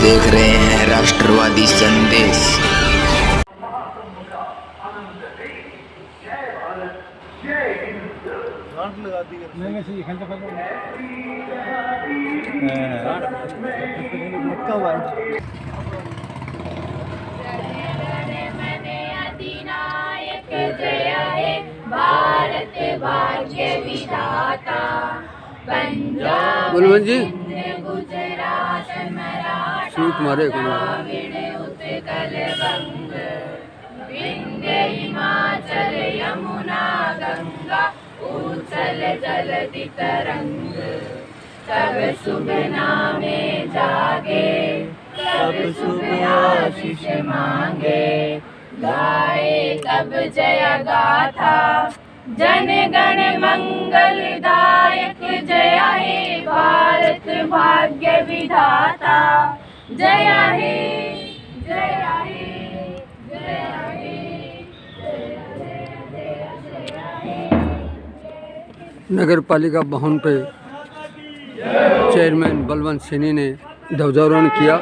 देख रहे हैं राष्ट्रवादी संदेश। जय हे भारत भाग्य विधाता, पंजाब गुजरात मराठा द्राविड़ उत्कल बंग, विंध्य हिमाचल यमुना गंगा, उच्छल जलधि तरंग। तब शुभ नामे जागे, तब शुभ आशीष मांगे, गाए तब जय गाथा, जन गण मंगलदायक। जय हे भारत भाग्य विधाता, जय हे जय हे जय हे नगर पालिका भवन पे चेयरमैन बलवंत सैनी ने ध्वजारोहण किया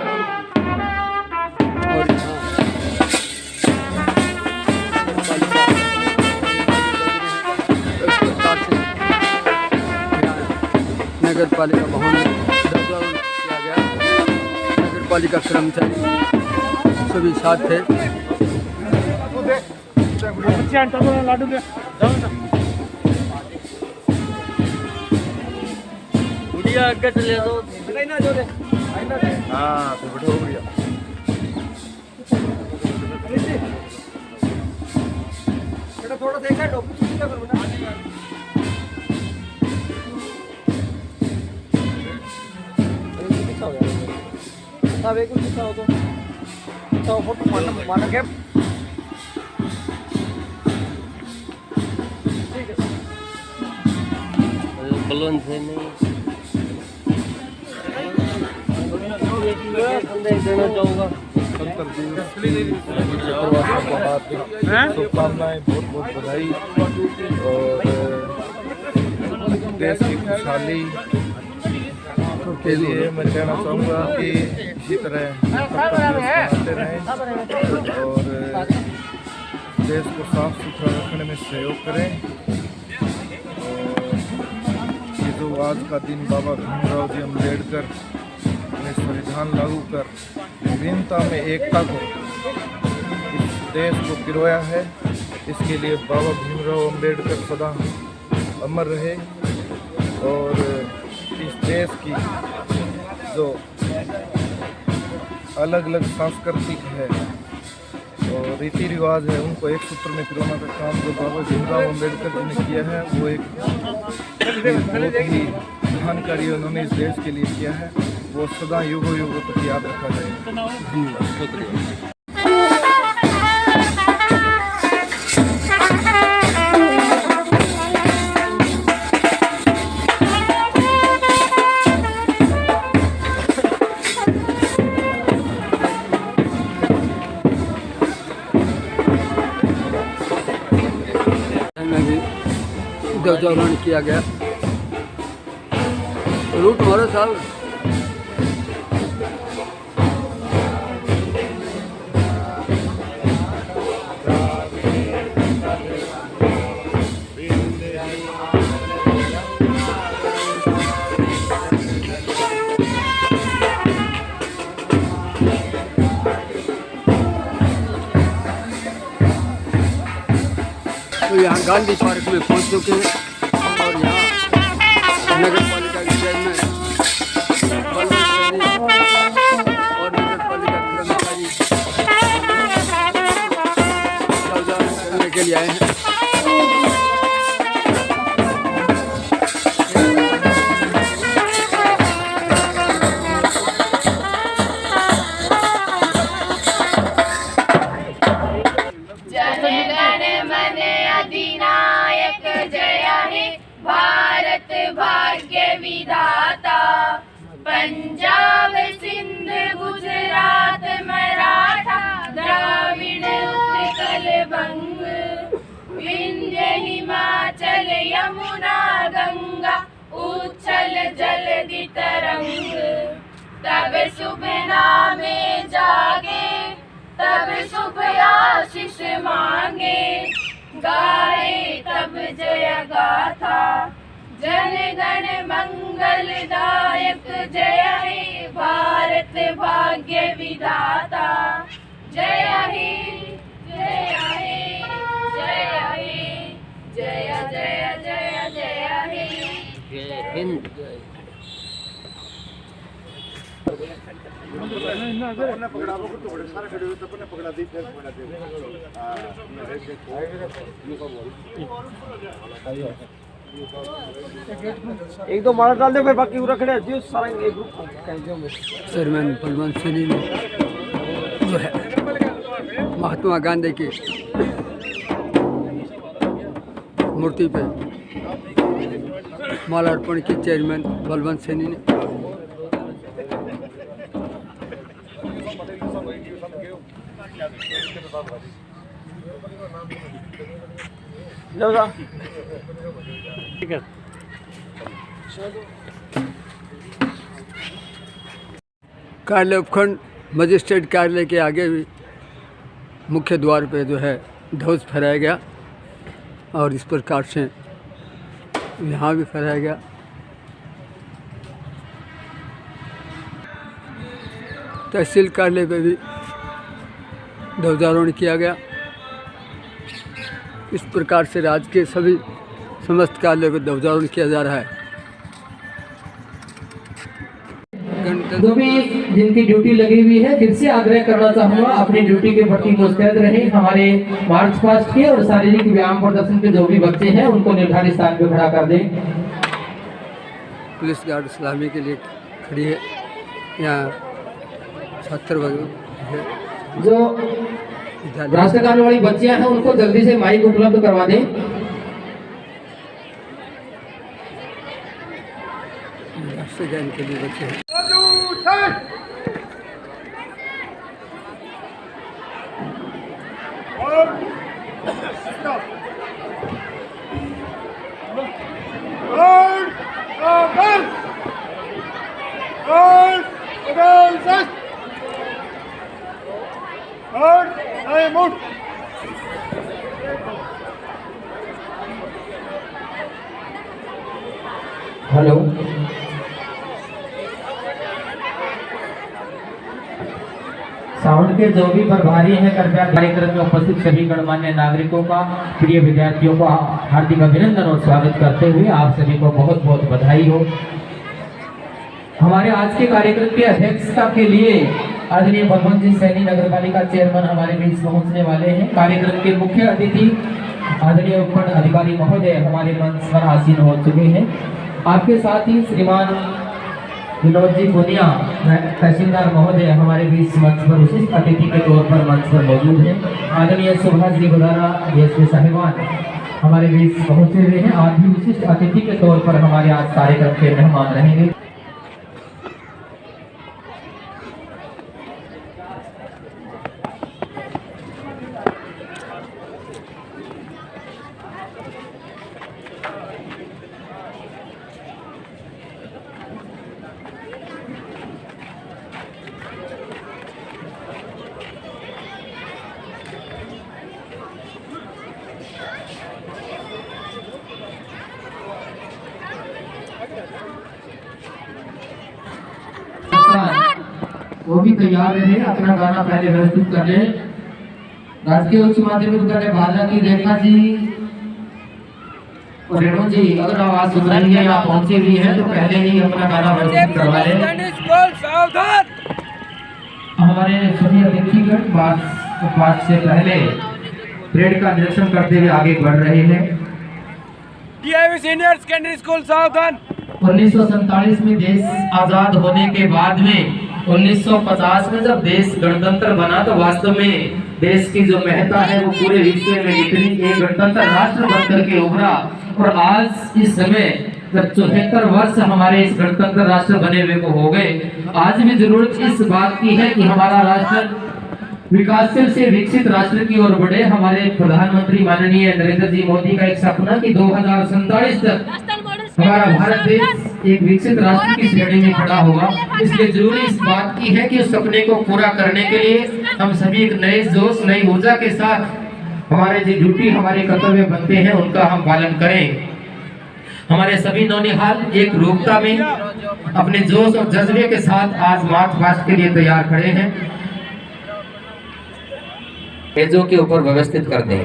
और नगर पालिका भवन में ध्वजारोहण किया गया। नगर पालिका कर्मचारी सभी साथ थे। आगे चले दो। हाँ तो बैठो बढ़िया। थोड़ा देखा डॉक्टर क्या करो बेटा। सब एक कुछ दिखाओ तो फोटो माना के ठीक है। बलवंत से नहीं देना चाहूँगा। शुभकामनाएं, बहुत बहुत बधाई और देश की खुशहाली के लिए मैं कहना चाहूँगा कि इसी तरह बनाते रहें और देश को साफ सुथरा रखने में सहयोग करें। और ये जो आज का दिन बाबा भीमराव जी अम्बेडकर ने संविधान लागू कर विभिन्नता में एकता को इस देश को पिरोया है, इसके लिए बाबा भीमराव अम्बेडकर सदा अमर रहे। और इस देश की जो अलग अलग सांस्कृतिक है और रीति रिवाज है, उनको एक सूत्र में पिरोना का काम जो बाबा भीमराव अम्बेडकर जी ने किया है, वो एक बहुत ही महान कार्य उन्होंने इस देश के लिए किया है। वो सदा युगों युगों तक याद रखा जाएगा। शुक्रिया। ध्वजारोहण किया गया। रूट मारो साहब। तो यहाँ गांधी पार्क में पहुँच चुके हैं और यहाँ नगर पालिका के चेयरमैन बलवंत सैनी और नगर पालिका कर्मचारी ध्वजारोहण करने के लिए आए हैं। अधिनायक जय हे भारत भाग्य विधाता, पंजाब सिंध गुजरात मराठा द्राविड़ उत्कल बंग, विंध्य हिमाचल यमुना गंगा, उच्छल जलधि तरंग। तब शुभ नाम में जागे, तब शुभ आशीष मांगे, गाए तब जय गाथा, जन गण मंगलदायक जय हे भारत भाग्य विधाता। जय हे जय हे जय हे जय जय जय जय हे। जय हिंद। एक दो माला डाल दे फिर बाकी पूरा खड़े जो सारा एक ग्रुप कहीं जो में चेयरमैन बलवंत सैनी ने जो है महात्मा गांधी की मूर्ति पे माला अर्पण की। चेयरमैन बलवंत सैनी ने ठीक है। कार्यालय उपखंड मजिस्ट्रेट कार्यालय के आगे भी मुख्य द्वार पे जो है ध्वज फहराया गया और इस प्रकार से यहाँ भी फहराया गया। तहसील कार्यालय पे भी ध्वजारोहण किया गया। इस प्रकार से राज्य के सभी समस्त कार्यालयों पर ध्वजारोहण किया जा रहा है। जो भी जिनकी ड्यूटी लगी हुई है, फिर से आग्रह करना चाहूंगा अपनी ड्यूटी के प्रति मुस्तैद रहे। हमारे मार्च पास्ट के और शारीरिक व्यायाम प्रदर्शन के जो भी बच्चे हैं उनको निर्धारित स्थान पर खड़ा कर दें। पुलिस गार्ड सलामी के लिए खड़ी है। यहाँ छात्र वर्ग जो राष्ट्रगान वाली बच्चियां हैं उनको जल्दी से माइक उपलब्ध करवा दें। राष्ट्रगान के लिए बच्चे हैं। हेलो, साउंड के जो भी प्रभारी हैं कृपया कार्यक्रम में उपस्थित सभी गणमान्य नागरिकों का, प्रिय विद्यार्थियों का हार्दिक अभिनंदन और स्वागत करते हुए आप सभी को बहुत बहुत बधाई हो। हमारे आज के कार्यक्रम के अध्यक्षता के लिए आदरणीय बलवंत जी सैनी नगर पालिका चेयरमैन हमारे बीच पहुंचने वाले हैं। कार्यक्रम के मुख्य अतिथि आदरणीय उपखंड अधिकारी महोदय हमारे मंच पर आसीन हो चुके हैं। आपके साथ ही श्रीमान विनोद जी पुनिया तहसीलदार महोदय हमारे बीच मंच पर विशिष्ट अतिथि के तौर पर मंच पर मौजूद हैं। आदरणीय सुभाष जी बुधारा डीएसपी साहिबान हमारे बीच पहुंचे हुए हैं। आप भी विशिष्ट अतिथि के तौर पर हमारे आज कार्यक्रम के मेहमान रहेंगे। वो भी तैयार रहे, अपना गाना पहले प्रस्तुत कर ले। राजकीय उच्च माध्यमिक विद्यालय भाला की रेखा जी और रेणु जी अगर आवाज सुन रही है या पहुंची हुई है तो पहले ही अपना गाना प्रस्तुत करवा ले। हमारे सभी अतिथिगण पाठ से पहले परेड का निरीक्षण करते हुए आगे बढ़ रहे हैं। सीनियर सेकेंडरी स्कूल सावधान। 1947 में देश आजाद होने के बाद में 1950 में जब देश गणतंत्र बना तो वास्तव में देश की जो महत्ता है वो पूरे विश्व में इतनी एक गणतंत्र राष्ट्र बनकर के उभरा। और आज इस समय जब 74 वर्ष हमारे इस गणतंत्र राष्ट्र बने हुए को हो गए, आज भी जरूरत इस बात की है कि हमारा राष्ट्र विकासशील से विकसित राष्ट्र की ओर बढ़े। हमारे प्रधानमंत्री माननीय नरेंद्र जी मोदी का एक सपना कि 2047 तक हमारा भारत देश एक विकसित राष्ट्र की श्रेणी में खड़ा होगा, इसलिए जरूरी इस बात की है कि उस सपने को पूरा करने के लिए हम सभी एक नए जोश, नई ऊर्जा के साथ हमारे जो ड्यूटी, हमारे कर्तव्य बनते हैं उनका हम पालन करें। हमारे सभी नौनिहाल एक रूपता में अपने जोश और जज्बे के साथ आज मार्च पास्ट के लिए तैयार खड़े हैं। पेजों के ऊपर व्यवस्थित कर दें।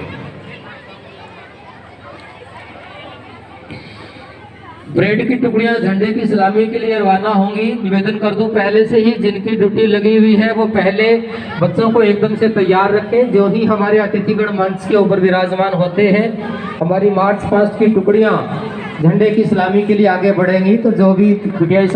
ब्रेड की टुकड़ियां झंडे की सलामी के लिए रवाना होंगी। निवेदन कर दूं पहले से ही जिनकी ड्यूटी लगी हुई है वो पहले बच्चों को एकदम से तैयार रखें। जो ही हमारे अतिथिगण मंच के ऊपर विराजमान होते हैं, हमारी मार्च पास्ट की टुकड़ियां झंडे की सलामी के लिए आगे बढ़ेंगी, तो जो भी टुकड़ियां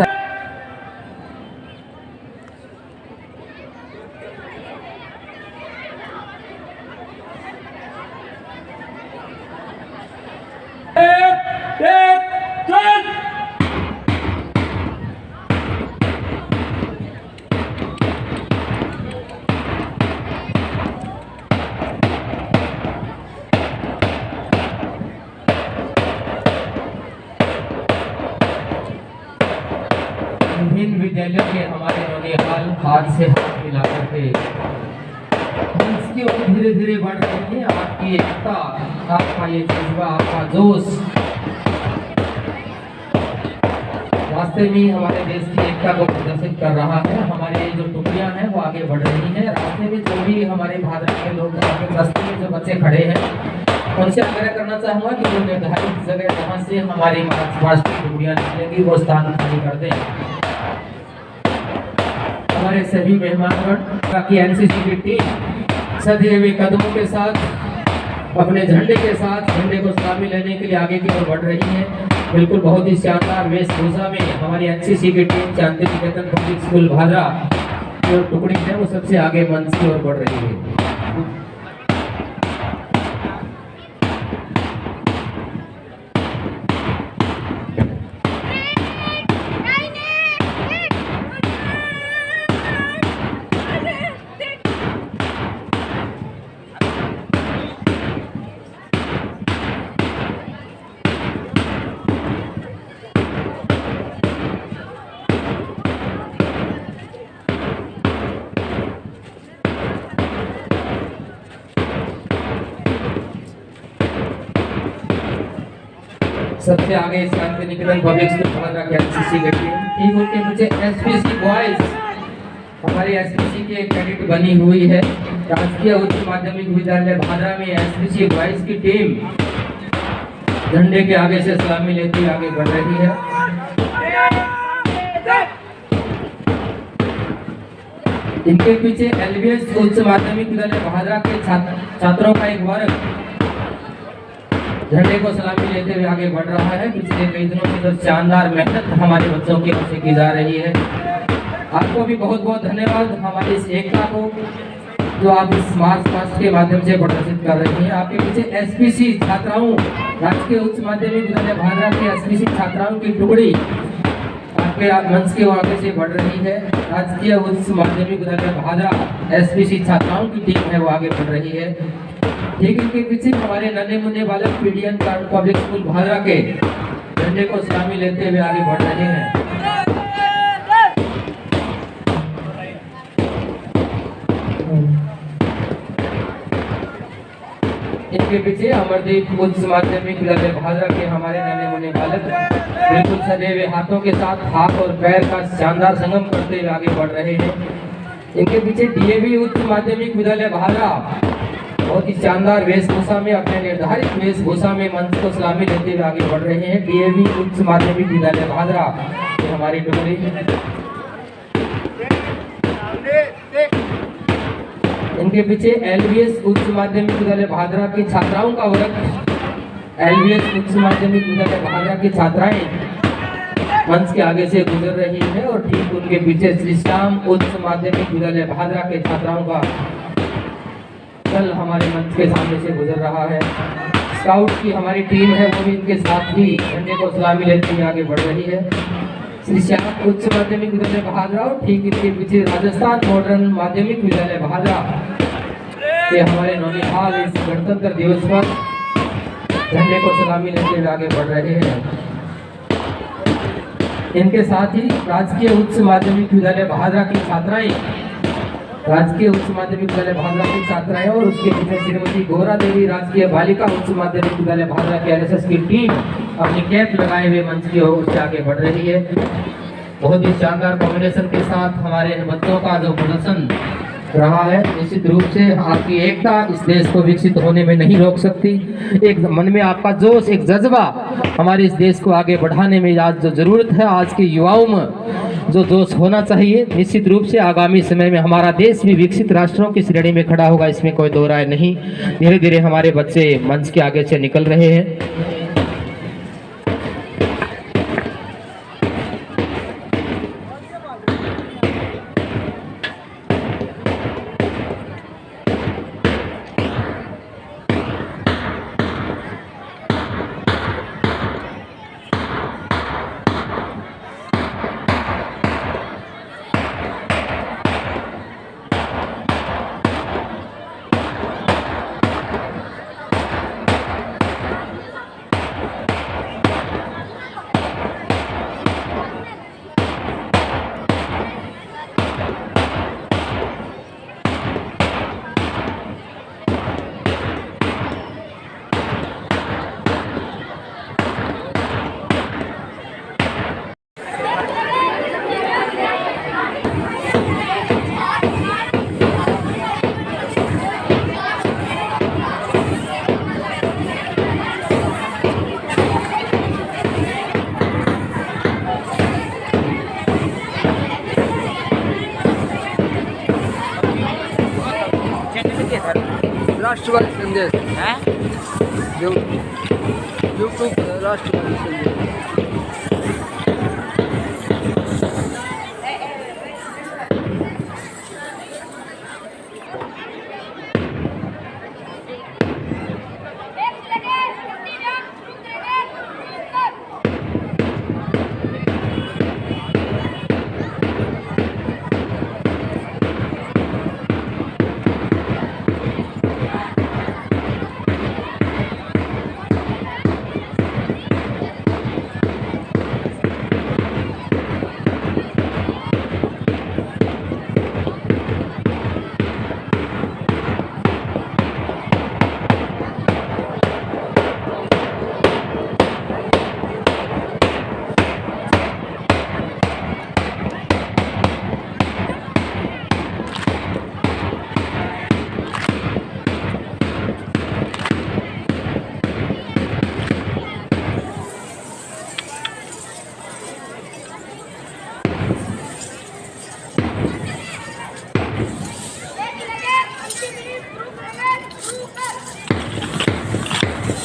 विभिन्न विद्यालयों के हमारे नौनिहाल हाथ से हाथ मिला करके इसकी ओर धीरे धीरे बढ़ रही है। आपकी एकता, आपका ये जज्बा, आपका जोश रास्ते में हमारे देश की एकता को प्रदर्शित कर रहा है। हमारे जो टुकड़ियां हैं वो आगे बढ़ रही हैं। रास्ते में जो भी हमारे भाद्रा के लोग, रास्ते में जो बच्चे खड़े हैं, उनसे आग्रह करना चाहूंगा कि जो निर्धारित जगह जहाँ से हमारी मार्च पास्ट की टुकड़ियां निकलेंगी वो स्थान खाली कर दें। हमारे सभी मेहमानगण की एनसीसी की टीम सधे हुए कदमों के साथ, अपने झंडे के साथ झंडे को सलामी लेने के लिए आगे की ओर बढ़ रही है। बिल्कुल बहुत ही शानदार वेशभूषा में हमारी एनसीसी की team Shanti Niketan public school Bhadra जो टुकड़ी है वो सबसे आगे मंच की ओर बढ़ रही है। सबसे आगे शांति निकेतन पब्लिक स्कूल भादरा की एनसीसी की टीम, ठीक उनके पीछे एसपीसी बॉयज हमारी एसपीसी की एक कैडेट बनी हुई है। राजकीय उच्च माध्यमिक विद्यालय भादरा में एसपीसी बॉयज की टीम झंडे के आगे से सलामी लेती आगे बढ़ रही है। इनके पीछे एलबीएस उच्च माध्यमिक विद्यालय भादरा के छात्रों का एक वर्ग झंडे को सलामी लेते हुए आगे बढ़ रहा है। पिछले कई दिनों से जो शानदार मेहनत हमारे बच्चों की ओर से की जा रही है, आपको भी बहुत बहुत धन्यवाद। हमारी इस एकता को जो आप इस मार्च पास्ट के माध्यम से प्रदर्शित कर रही हैं। आपके पीछे एसपीसी छात्राओं, राजकीय उच्च माध्यमिक विद्यालय भादरा के एसपीसी छात्राओं की टुकड़ी आपके मंच के आगे से बढ़ रही है। राजकीय उच्च माध्यमिक विद्यालय भादरा एसपीसी छात्राओं की टीम है वो आगे बढ़ रही है। ठीक इनके पीछे हमारे नन्हे मुन्ने बालक पीडीएन पब्लिक स्कूल भादरा के झंडे को सलामी लेते हुए आगे बढ़ रहे हैं। इनके पीछे अमरदीप उच्च माध्यमिक विद्यालय भादरा के हमारे नन्हे मुन्ने बालक बिल्कुल सजे हुए हाथों के साथ हाथ और पैर का शानदार संगम करते हुए आगे बढ़ रहे हैं। इनके पीछे डीएवी उच्च माध्यमिक विद्यालय भादरा बहुत ही शानदार वेशभूषा में, अपने निर्धारित वेशभूषा में मंच को सलामी लेते हुए आगे बढ़ रहे हैं। डीएवी उच्च माध्यमिक विद्यालय भादरा ये हमारी टुकड़ी। इनके पीछे एलबीएस उच्च माध्यमिक विद्यालय भादरा की छात्राओं का वर्ग, एलबीएस उच्च माध्यमिक विद्यालय भादरा की छात्राएं मंच के आगे से गुजर रही है और ठीक उनके पीछे श्री श्याम उच्च माध्यमिक विद्यालय भादरा के छात्राओं का कल हमारे मंच के सामने से गुजर रहा है। स्काउट की हमारी टीम है वो भी इनके साथ ही झंडे को सलामी लेते हुए आगे बढ़ रही है। श्री श्याम उच्च माध्यमिक विद्यालय भादरा और ठीक इनके पीछे राजस्थान मॉडर्न माध्यमिक विद्यालय भादरा ये हमारे नौनिहाल इस गणतंत्र दिवस पर झंडे को सलामी लेते हुए आगे बढ़ रहे हैं। इनके साथ ही राजकीय उच्च माध्यमिक विद्यालय भादरा की छात्राएं, राजकीय उच्च माध्यमिक विद्यालय भादरा की छात्राएं और उसके पीछे श्रीमती गौरा देवी राजकीय बालिका उच्च माध्यमिक विद्यालय भादरा के एनएसएस की टीम अपनी कैप लगाए हुए मंच की ओर से आगे बढ़ रही है। बहुत ही शानदार कॉम्बिनेशन के साथ हमारे इन बच्चों का जो प्रदर्शन रहा है, निश्चित रूप से आपकी एकता इस देश को विकसित होने में नहीं रोक सकती। एक मन में आपका जोश, एक जज्बा हमारे इस देश को आगे बढ़ाने में आज जो जरूरत है, आज के युवाओं में जो जोश होना चाहिए, निश्चित रूप से आगामी समय में हमारा देश भी विकसित राष्ट्रों की श्रेणी में खड़ा होगा, इसमें कोई दो राय नहीं। धीरे धीरे हमारे बच्चे मंच के आगे से निकल रहे हैं। राष्ट्रवादी संदेश यूट्यूब राष्ट्रवादी संदेश।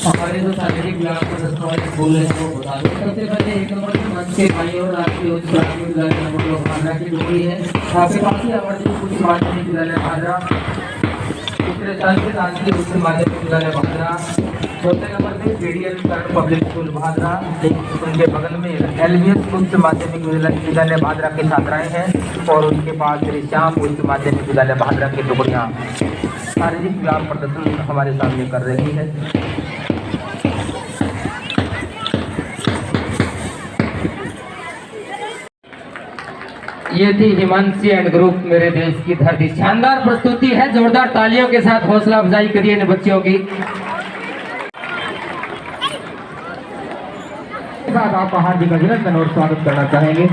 हमारे जो शारीरिक व्यायाम को दस्तावेज बोल रहे हैं वो बता दो। सबसे पहले एक नंबर के मंच के भाई और आपके उच्च माध्यमिक विद्यालय नंबर भादरा की टुकड़ी है, आपके पास ही हमारे उच्च माध्यमिक विद्यालय भादरा, दूसरे स्थान पे राजकीय उच्च माध्यमिक विद्यालय भादरा, चौथे नंबर पे बीडीएल पब्लिक स्कूल भादरा, उनके बगल में एलबीएस उच्च माध्यमिक विद्यालय भादरा की छात्राएं हैं और उनके पास श्री श्याम उच्च माध्यमिक विद्यालय भादरा की टुकड़ियाँ शारीरिक व्यायाम प्रदर्शन हमारे सामने कर रही है। ये थी हिमांशी एंड ग्रुप मेरे देश की धरती। शानदार प्रस्तुति है, जोरदार तालियों के साथ हौसला अफजाई करिए इन बच्चों की। आपका हार्दिक अभिनंदन और स्वागत करना चाहेंगे।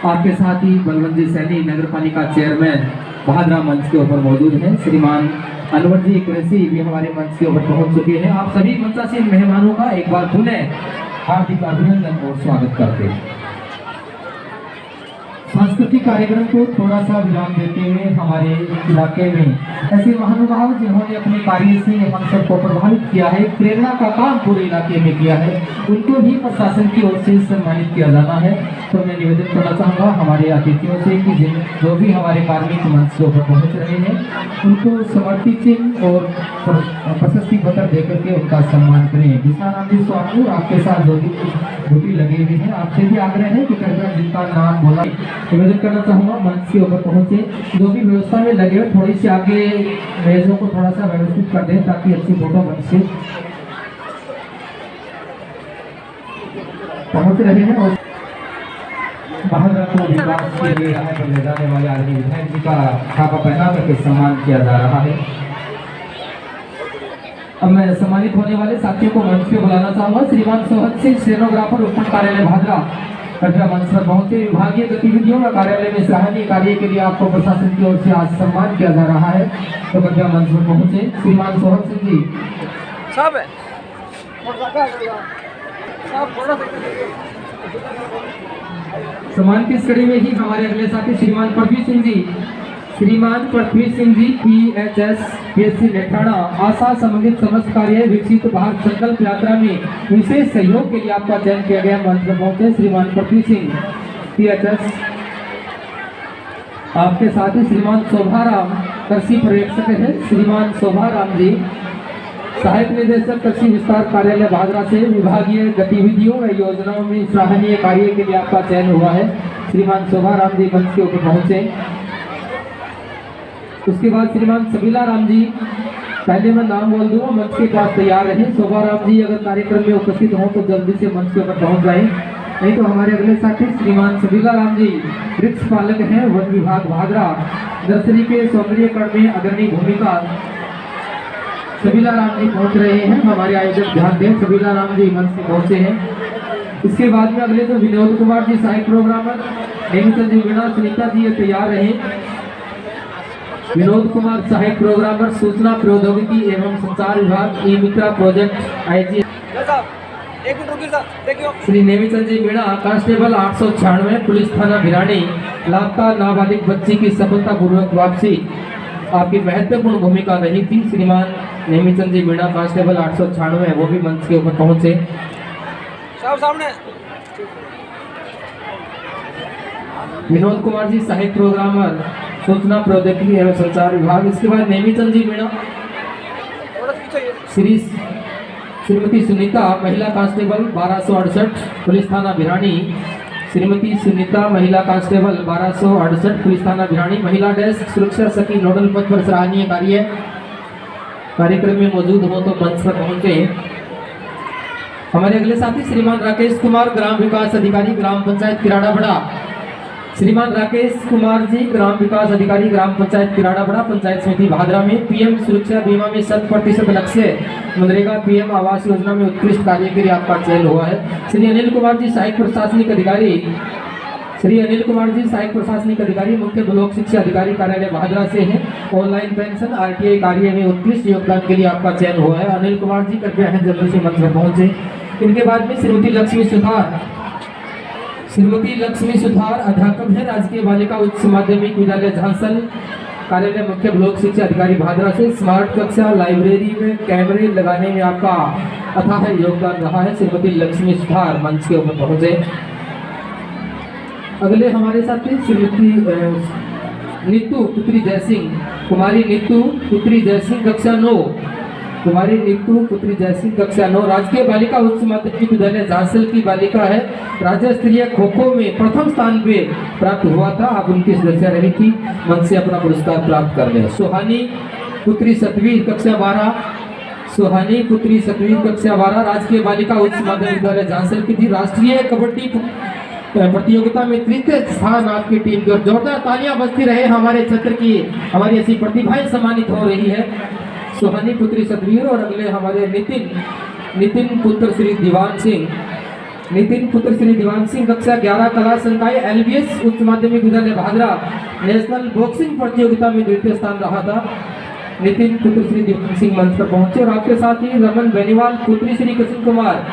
आपके साथ ही बलवंत जी सैनी नगर पालिका चेयरमैन भादरा मंच के ऊपर मौजूद हैं। श्रीमान अनवर जी कृषि भी हमारे मंच के ऊपर पहुंच चुके हैं। आप सभी मंचासीन मेहमानों का एक बार पुनः हार्दिक अभिनंदन और स्वागत करते हैं। सांस्कृतिक कार्यक्रम को थोड़ा सा विराम देते हुए हमारे इलाके में ऐसे महानुभाव जिन्होंने अपने कार्य से हम सबको प्रभावित किया है, प्रेरणा का काम पूरे इलाके में किया है, उनको भी प्रशासन की ओर से सम्मानित किया जाना है। तो मैं निवेदन करना चाहूँगा हमारे अतिथियों से कि जो भी हमारे कार्मिक मंच के ऊपर पहुँच रहे हैं उनको समर्पी चिन्ह और प्रशस्ति पत्र देकर के उनका सम्मान करें। विशालानंद स्वामी आपके साथ ड्यूटी लगे हुए हैं, आपसे भी आग्रह है कि कृपया जिनका नाम बोला निवेदन करना चाहूँगा मंच के ऊपर पहुँचे। जो भी व्यवस्था में लगे हुए थोड़ी सी आगे मेजों को थोड़ा सा व्यवस्थित कर दें ताकि अच्छी फोटो बन से पहुँच रहे हैं। और को विकास के लिए राह पर ले जाने वाले आदरणीय विधायक जी का छापा पहना करके सम्मान किया जा रहा है। अब मैं सम्मानित होने वाले साथियों को मंच पे बुलाना चाहूंगा। श्रीमान सोहन सिंह, स्टेनोग्राफर, उपखंड कार्यालय भादरा, कृपया मंच पर पहुंचे। विभागीय गतिविधियों व कार्यालय में सराहनीय कार्य के लिए आपको प्रशासन की ओर से आज सम्मान किया जा रहा है, तो कृपया मंच पर पहुंचे। श्रीमान सोहन सिंह जी। सम्मान की इस कड़ी में ही हमारे अगले साथी श्रीमान पृथ्वी सिंह जी। श्रीमान पृथ्वी सिंह जी PHS PSC नेठाना, आशा संबंधित समस्त कार्य विकसित भारत संकल्प यात्रा में विशेष सहयोग के लिए आपका चयन किया गया। मंच पर पहुंचे श्रीमान पृथ्वी सिंह PHS। आपके साथ ही श्रीमान शोभाराम, कृषि पर्यवेक्षक है। श्रीमान शोभाराम जी, सहायक निदेशक कृषि विस्तार कार्यालय भादरा से विभागीय गतिविधियों व योजनाओं में सराहनीय कार्य के लिए आपका चयन हुआ है। श्रीमान शोभाराम जी मंच के ऊपर पहुंचे। उसके बाद श्रीमान सबीला राम जी, पहले मैं नाम बोल दूंगा, मंच के पास तैयार रहे। शोभाराम जी अगर कार्यक्रम में उपस्थित हो तो जल्दी से मंच के ऊपर पहुंच जाए, नहीं तो हमारे अगले साथी श्रीमान सबीला राम जी वृक्ष पालक हैं, वन विभाग भादरा, नर्सरी के सौंदर्यकरण में अग्रणी भूमिका। सबीला राम जी पहुंच रहे हैं, हमारे आयोजक ध्यान दें, सबीला राम जी मंच से पहुंचे हैं। इसके बाद में अगले तो विनोद कुमार जी, सहायक प्रोग्रामर, हेमचंद जी वीणा, सुनीता जी ये तैयार रहे। विनोद कुमार, सहायक प्रोग्रामर, सूचना प्रौद्योगिकी एवं संचार विभाग, ई मित्रा प्रोजेक्ट IG। श्री नेमीचंद जी मीणा, कांस्टेबल 896, पुलिस थाना भिरानी, लापता नाबालिग बच्ची की सफलतापूर्वक वापसी आपकी महत्वपूर्ण भूमिका रही थी। श्रीमान नेमीचंद जी मीणा, कांस्टेबल 896, वो भी मंच के ऊपर पहुंचे। सामने विनोद कुमार जी, सहायक प्रोग्रामर, सूचना प्रौद्योगिकी एवं संचार विभाग। इसके बाद नेमीचंद जी मीणा, श्रीमती सुनीता, महिला कांस्टेबल 1268, पुलिस थाना भिरानी। श्रीमती सुनीता, महिला कांस्टेबल 1268, पुलिस थाना भिरानी, महिला डेस्क सुरक्षा सखी नोडल पद पर सराहनीय कार्य। कार्यक्रम में मौजूद हो तो मंच पर पहुंचे। हमारे अगले साथी श्रीमान राकेश कुमार, ग्राम विकास अधिकारी, ग्राम पंचायत किराड़ा बड़ा। श्रीमान राकेश कुमार जी, ग्राम विकास अधिकारी, ग्राम पंचायत किराड़ा बड़ा, पंचायत समिति भादरा में PM सुरक्षा बीमा में 100% लक्ष्य, मनरेगा PM आवास योजना में उत्कृष्ट कार्य के लिए आपका चयन हुआ है। श्री अनिल कुमार जी, सहायक प्रशासनिक अधिकारी, श्री अनिल कुमार जी, सहायक प्रशासनिक अधिकारी, मुख्य ब्लॉक शिक्षा अधिकारी कार्यालय भादरा से है। ऑनलाइन पेंशन RTI कार्य में उत्कृष्ट योगदान के लिए आपका चयन हुआ है। अनिल कुमार जी कृपया हैं जल्दी से मंच पर पहुंचे। इनके बाद में श्रीमती लक्ष्मी सुधार, श्रीमती लक्ष्मी सुधार अध्यापक है, राजकीय बालिका उच्च माध्यमिक विद्यालय झांसल, कार्यालय मुख्य ब्लॉक शिक्षा अधिकारी भादरा से। स्मार्ट कक्षा, लाइब्रेरी में कैमरे लगाने में आपका अथाह योगदान रहा है। श्रीमती लक्ष्मी सुधार मंच के ऊपर पहुंचे। अगले हमारे साथी श्रीमती नीतू पुत्री जयसिंह, कुमारी नीतू पुत्री जयसिंह, कक्षा 9, कुमारी नीतू पुत्री जयसिंह, कक्षा 9, राजकीय बालिका उच्च माध्यमिक विद्यालय झांसल की बालिका है। राज्य स्तरीय खो खो में प्रथम स्थान पे प्राप्त हुआ था, आप उनकी सदस्य रही थी, मंच से अपना पुरस्कार प्राप्त कर ले। सुहानी पुत्री 7वीं, कक्षा 12, सुहानी पुत्री 7वीं, कक्षा 12, राजकीय बालिका उच्च माध्यमिक विद्यालय झांसल की थी। राष्ट्रीय कबड्डी प्रतियोगिता में तृतीय स्थान आपकी टीम की, और जोरदार तालियां बजती रहे हमारे क्षेत्र की, हमारी ऐसी प्रतिभाएं सम्मानित हो रही है। सुहानी पुत्री 7वीं, और अगले हमारे नितिन पुत्र श्री दीवान सिंह, नितिन पुत्र श्री दीवान सिंह, कक्षा 11, कला संकाय LBS उच्च माध्यमिक विद्यालय भादरा, नेशनल बॉक्सिंग प्रतियोगिता में द्वितीय स्थान रहा था। नितिन पुत्र श्री दीवान सिंह मंच पर पहुंचे। और आपके साथ ही रमन बेनीवाल पुत्री श्री कृष्ण कुमार,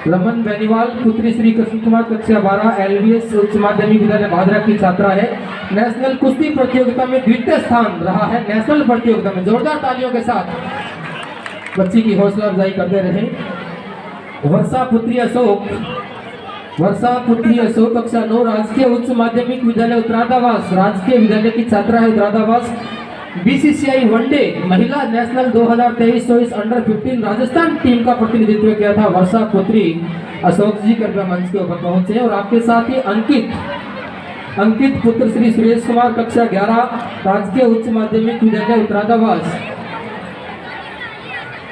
रमन बेनीवाल पुत्री श्री कृष्ण कुमार, कक्षा 12, LBS उच्च माध्यमिक विद्यालय भादरा की छात्रा है। नेशनल कुश्ती प्रतियोगिता में द्वितीय स्थान रहा है। नेशनल प्रतियोगिता में जोरदार तालियों के साथ बच्ची की हौसला अफजाई करते रहे। वर्षा पुत्री अशोक, वर्षा पुत्री अशोक, कक्षा 9, राजकीय उच्च माध्यमिक विद्यालय उत्तरादावास, राजकीय विद्यालय की छात्रा है उत्तरादावास। BCCI वनडे महिला नेशनल 2023-24 अंडर 15 राजस्थान टीम का प्रतिनिधित्व किया था वर्षा पुत्री अशोक जी, कृपया मंच के ऊपर पहुंचे। और आपके साथ ही अंकित पुत्र श्री सुरेश कुमार, कक्षा 11, राजकीय उच्च माध्यमिक विद्यालय उत्तरादावास।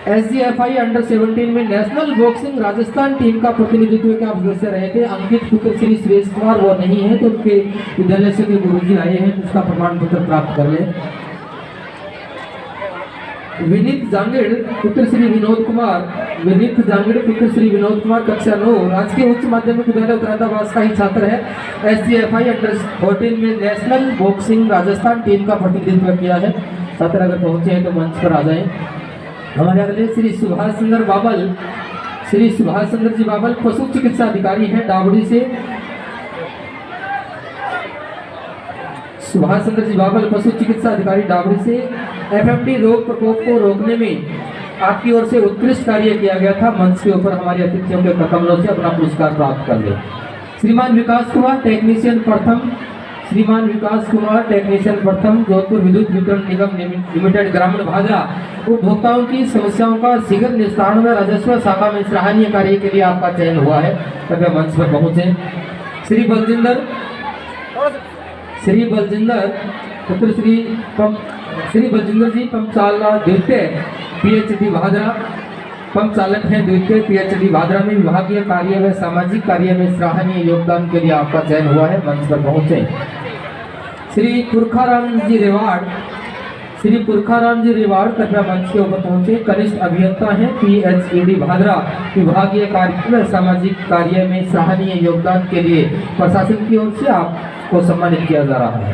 SGFI अंडर 17 में नेशनल बॉक्सिंग राजस्थान टीम का प्रतिनिधित्व के आप सदस्य रहे थे। अंकित पुत्र श्री सुरेश कुमार वो नहीं है तो उनके विद्यालय से गुरुजी आए हैं, उसका प्रमाण पत्र प्राप्त कर ले। विनीत जांगड़ पुत्र श्री विनोद कुमार कक्षा 9 राजकीय उच्च माध्यमिक विद्यालय उतरादाबाद का ही छात्र है। SGFI अंडर 14 में नेशनल बॉक्सिंग राजस्थान टीम का प्रतिनिधित्व किया है। छात्र अगर पहुंचे हैं तो मंच पर आ जाएं। हमारे अगले श्री सुभाष चंद्र जी बाबल पशु चिकित्सा अधिकारी हैं डाबड़ी से। सुभाष चंद्र जी बाबल पशु चिकित्सा अधिकारी डाबड़ी से। FMD रोग प्रकोप को रोकने में आपकी ओर से उत्कृष्ट कार्य किया गया था। मंच के ऊपर हमारे अतिथियों के कमलों से अपना पुरस्कार प्राप्त कर ले। श्रीमान विकास कुमार टेक्नीशियन प्रथम जोधपुर विद्युत वितरण निगम लिमिटेड ग्रामीण भादरा उपभोक्ताओं की समस्याओं का शीघ्र निस्तारण में राजस्व शाखा में सराहनीय कार्य के लिए आपका चयन हुआ है। कृपया मंच पर पहुंचे। श्री बलजिंदर जी पंप चालक द्वितीय PhD भादरा पंप चालक हैं द्वितीय PhD भादरा में विभागीय कार्य व सामाजिक कार्य में सराहनीय योगदान के लिए आपका चयन हुआ है। मंच पर पहुंचे। श्री पुरखाराम जी रिवाड़ कृपया मंच के ऊपर पहुंचे। कनिष्ठ अभियंता हैं PhD भादरा विभागीय कार्य व सामाजिक कार्य में सराहनीय योगदान के लिए प्रशासन की ओर से आपको सम्मानित किया जा रहा है।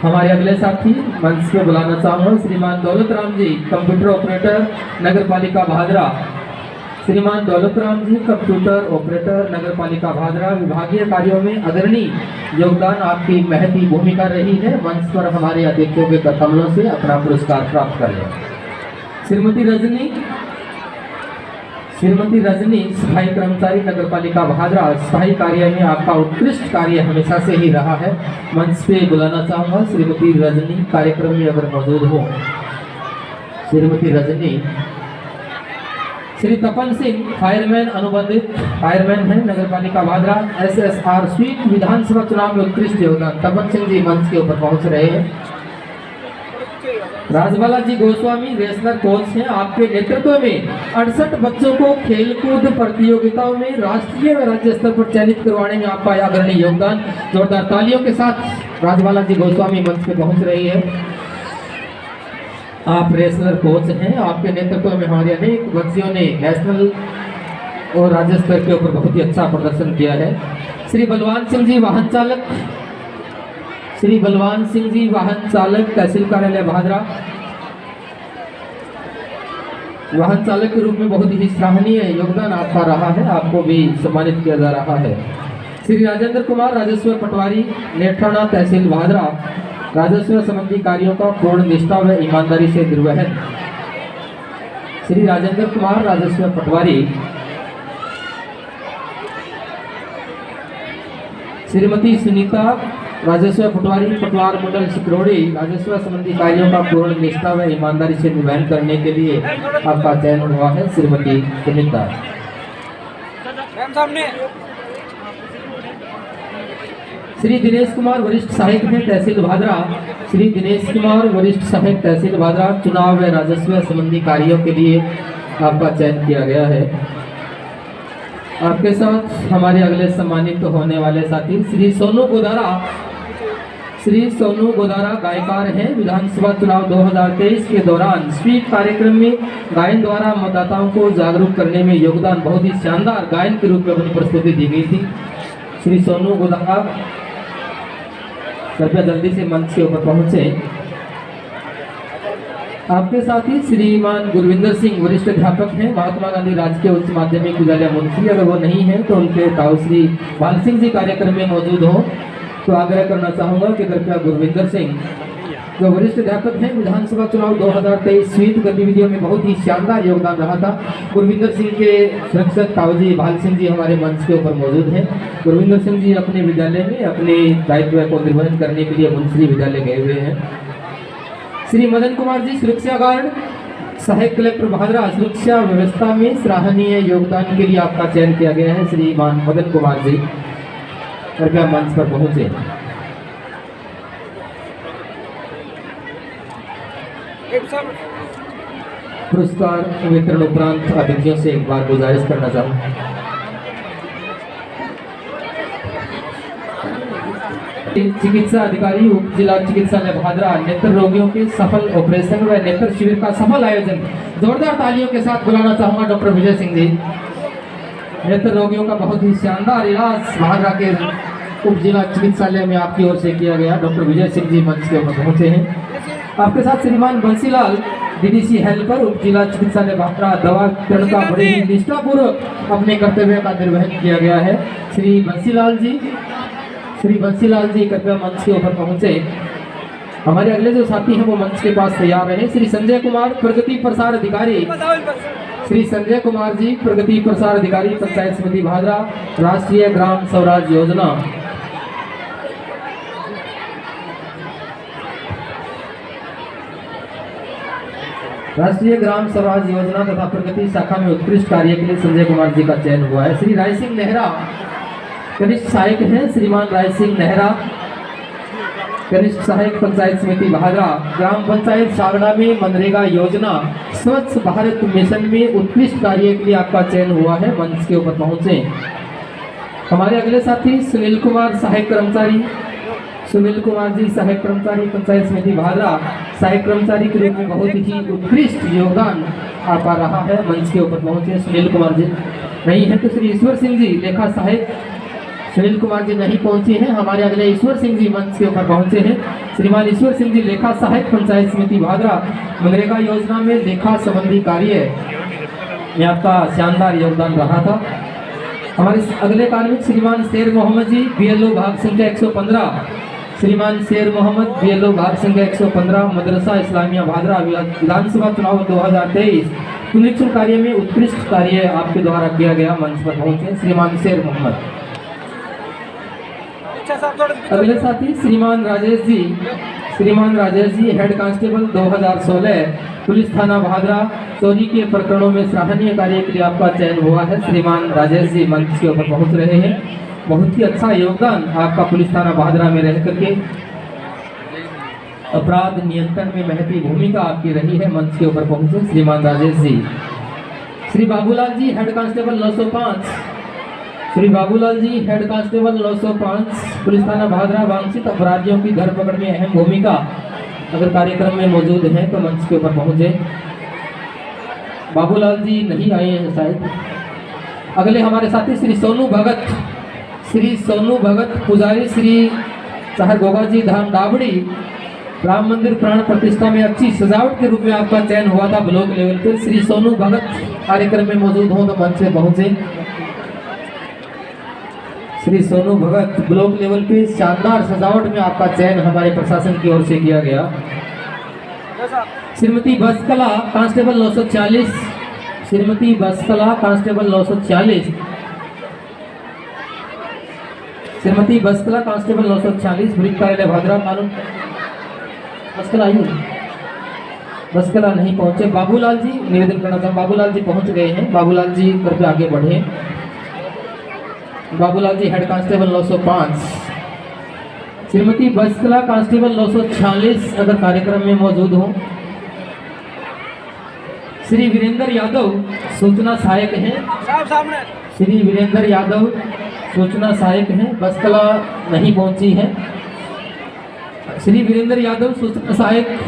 हमारे अगले साथी मंच पे बुलाना चाहूँगा श्रीमान दौलत राम जी कंप्यूटर ऑपरेटर नगर पालिका भादरा। विभागीय कार्यों में अग्रणी योगदान आपकी महती भूमिका रही है। मंच पर हमारे अतिथियों के कमलों से अपना पुरस्कार प्राप्त कर लें। श्रीमती रजनी सफाई कर्मचारी नगर पालिका भादरा सफाई कार्य में आपका उत्कृष्ट कार्य हमेशा से ही रहा है। मंच पे बुलाना चाहूँगा श्रीमती रजनी कार्यक्रम में अगर मौजूद हो। श्रीमती रजनी। श्री तपन सिंह अनुबंधित फायरमैन है नगर पालिका भादरा। SSR स्वीप विधानसभा चुनाव में उत्कृष्ट योगदान। तपन सिंह जी मंच के ऊपर पहुंच रहे हैं। राजबाला जी गोस्वामी रेसलर कोच हैं। आपके नेतृत्व में 68 बच्चों को खेलकूद प्रतियोगिताओं में राष्ट्रीय व राज्य स्तर पर चयनित करवाने में आपका अग्रणी योगदान। जोरदार तालियों के साथ राजबाला जी गोस्वामी मंच पे पहुंच रही है। आप रेसलर कोच हैं। आपके नेतृत्व में हमारे अनेक बच्चियों ने नेशनल और राज्य स्तर के ऊपर बहुत ही अच्छा प्रदर्शन किया है। श्री बलवान सिंह जी वाहन चालक तहसील कार्यालय भादरा वाहन चालक के रूप में बहुत ही सराहनीय योगदान आपका रहा है। आपको भी सम्मानित किया जा रहा है। श्री राजेंद्र कुमार राजस्व पटवारी नेठाना तहसील भादरा राजस्व संबंधी कार्यों का पूर्ण निष्ठा व ईमानदारी से निर्वहन। श्री राजेंद्र कुमार राजस्व पटवारी। श्रीमती सुनीता राजस्व पटवारी पटवार मंडल सिकरोड़ी राजस्व संबंधी कार्यों का पूर्ण निष्ठा व ईमानदारी से निर्वहन करने के लिए आपका चयन हुआ है। श्रीमती सुनीता। श्री दिनेश कुमार वरिष्ठ सहायक हैं तहसील भादरा। चुनाव व राजस्व संबंधी कार्यों के लिए आपका चयन किया गया है। आपके साथ हमारे अगले सम्मानित होने वाले साथी श्री सोनू गोदारा गायकार हैं। विधानसभा चुनाव 2023 के दौरान स्वीप कार्यक्रम में गायन द्वारा मतदाताओं को जागरूक करने में योगदान बहुत ही शानदार गायन के रूप में अपनी प्रस्तुति दी गई थी। श्री सोनू गोदारा कृपया जल्दी से मंच के ऊपर पहुंचे। आपके साथ ही श्रीमान गुरविंदर सिंह वरिष्ठ अध्यापक हैं महात्मा गांधी राजकीय उच्च माध्यमिक विद्यालय मुंशी। अगर वो नहीं है तो उनके ताऊ श्री बाल सिंह जी कार्यक्रम में मौजूद हो तो आग्रह करना चाहूँगा कि कृपया गुरविंदर सिंह जो वरिष्ठ अध्यापक हैं विधानसभा चुनाव 2023 स्वीप गतिविधियों में बहुत ही शानदार योगदान रहा था। गुरविंदर सिंह के सुरक्षक ताऊ जी भाल सिंह जी हमारे मंच के ऊपर मौजूद हैं। गुरविंदर सिंह जी अपने विद्यालय में अपने दायित्व को निर्वहन करने के लिए मुंशी विद्यालय गए हुए हैं। श्री मदन कुमार जी सुरक्षा गार्ड सहायक कलेक्टर भादरा सुरक्षा व्यवस्था में सराहनीय योगदान के लिए आपका चयन किया गया है। श्रीमान मदन कुमार जी कृपया मंच पर पहुंचे। पुरस्कार वितरण उपरांत अतिथियों से एक बार गुजारिश करना चाहूँगा। चिकित्सा अधिकारी उप जिला चिकित्सालय भादरा नेत्र रोगियों के सफल ऑपरेशन व नेत्र शिविर का सफल आयोजन जोरदार तालियों के साथ बुलाना चाहूंगा डॉक्टर विजय सिंह जी। नेत्र रोगियों का बहुत ही शानदार इलाज भादरा के उप जिला चिकित्सालय में आपकी ओर से किया गया। डॉक्टर विजय सिंह जी मंच के ऊपर पहुंचे हैं। आपके साथ श्रीमान बंसीलाल डीडीसी हेल्पर उप जिला चिकित्सालय भादरा दवा वितरण का बड़े ही निष्ठापूर्वक अपने कर्तव्य का निर्वहन किया गया है। श्री बंसीलाल जी कृपया मंच के ऊपर पहुंचे। हमारे अगले जो साथी हैं वो मंच के पास तैयार रहे। श्री संजय कुमार प्रगति प्रसार अधिकारी, श्री संजय कुमार जी प्रगति प्रसार अधिकारी पंचायत समिति भादरा राष्ट्रीय ग्राम स्वराज योजना। राष्ट्रीय ग्राम स्वराज योजना तथा प्रगति शाखा में उत्कृष्ट कार्य के लिए संजय कुमार जी का चयन हुआ है। श्री राय सिंह नेहरा कनिष्ठ सहायक हैं। श्रीमान राय सिंह नेहरा कनिष्ठ सहायक पंचायत समिति भादरा ग्राम पंचायत सागड़ा में मनरेगा योजना स्वच्छ भारत मिशन में उत्कृष्ट कार्य के लिए आपका चयन हुआ है। मंच के ऊपर पहुंचे। हमारे अगले साथी सुनील कुमार सहायक कर्मचारी, सुनील कुमार जी सहायक कर्मचारी पंचायत समिति भादरा सहायक कर्मचारी के रूप में बहुत ही उत्कृष्ट योगदान आपका रहा है। मंच के ऊपर पहुंचे सुनील कुमार जी। नहीं है तो श्री ईश्वर सिंह जी लेखा सहायक, सुनील कुमार जी नहीं पहुंचे हैं। हमारे अगले ईश्वर सिंह जी मंच के ऊपर पहुंचे हैं। श्रीमान ईश्वर सिंह जी लेखा सहायक पंचायत समिति भादरा मनरेगा योजना में लेखा संबंधी कार्य में आपका शानदार योगदान रहा था। हमारे अगले कार्मिक श्रीमान शेर मोहम्मद जी BLO भाग संख्या 115, श्रीमान शेर मोहम्मद BLO भाग संख्या 115 मदरसा इस्लामिया भादरा विधानसभा चुनाव 2023 पुनरीक्षण कार्य में उत्कृष्ट कार्य आपके द्वारा किया गया। मंच पर पहुंचे श्रीमान शेर मोहम्मद। अगले साथी श्रीमान Rajesh ji head constable 2016 police थाना भादरा चोरी के प्रकरणों में सराहनीय कार्य के लिए आपका चयन हुआ है। श्रीमान राजेश जी मंच के ऊपर पहुंच रहे हैं। बहुत ही अच्छा योगदान आपका पुलिस थाना भादरा में रह करके अपराध नियंत्रण में महत्वपूर्ण भूमिका आपकी रही है। मंच के ऊपर पहुंचे श्रीमान Rajesh ji. Shri Babulal ji head constable 905, Shri Babulal ji head constable 905 police थाना भादरा वांछित अपराधियों की धरपकड़ में अहम भूमिका अगर कार्यक्रम में मौजूद हैं तो मंच के ऊपर पहुंचे। बाबूलाल जी नहीं आए हैं शायद। अगले हमारे साथी श्री सोनू भगत पुजारी श्री चाहे गोगा जी धाम डाबड़ी राम मंदिर प्राण प्रतिष्ठा में अच्छी सजावट के रूप में आपका चयन हुआ था ब्लॉक लेवल पर। श्री सोनू भगत कार्यक्रम में मौजूद हों तो मंच पे पहुंचे। श्री सोनू भगत ब्लॉक लेवल पे शानदार सजावट में आपका चयन हमारे प्रशासन की ओर से किया गया। श्रीमती बसकला कांस्टेबल 940, श्रीमती बसकला कांस्टेबल 940, श्रीमती बसकला कांस्टेबल 940 वृत्त कार्यालय भादरा कानून। बसकला आई, बसकला नहीं पहुंचे। बाबूलाल जी निवेदन करना चाहूँ, बाबूलाल जी पहुंच गए हैं। बाबूलाल जी कृपया आगे बढ़े। Babulal ji head constable 905, Shrimati Baskala constable 946 अगर कार्यक्रम में मौजूद हों। श्री वीरेंद्र यादव सूचना सहायक हैं, श्री वीरेंद्र यादव सूचना सहायक हैं। बसकला नहीं पहुंची है। श्री वीरेंद्र यादव सूचना सहायक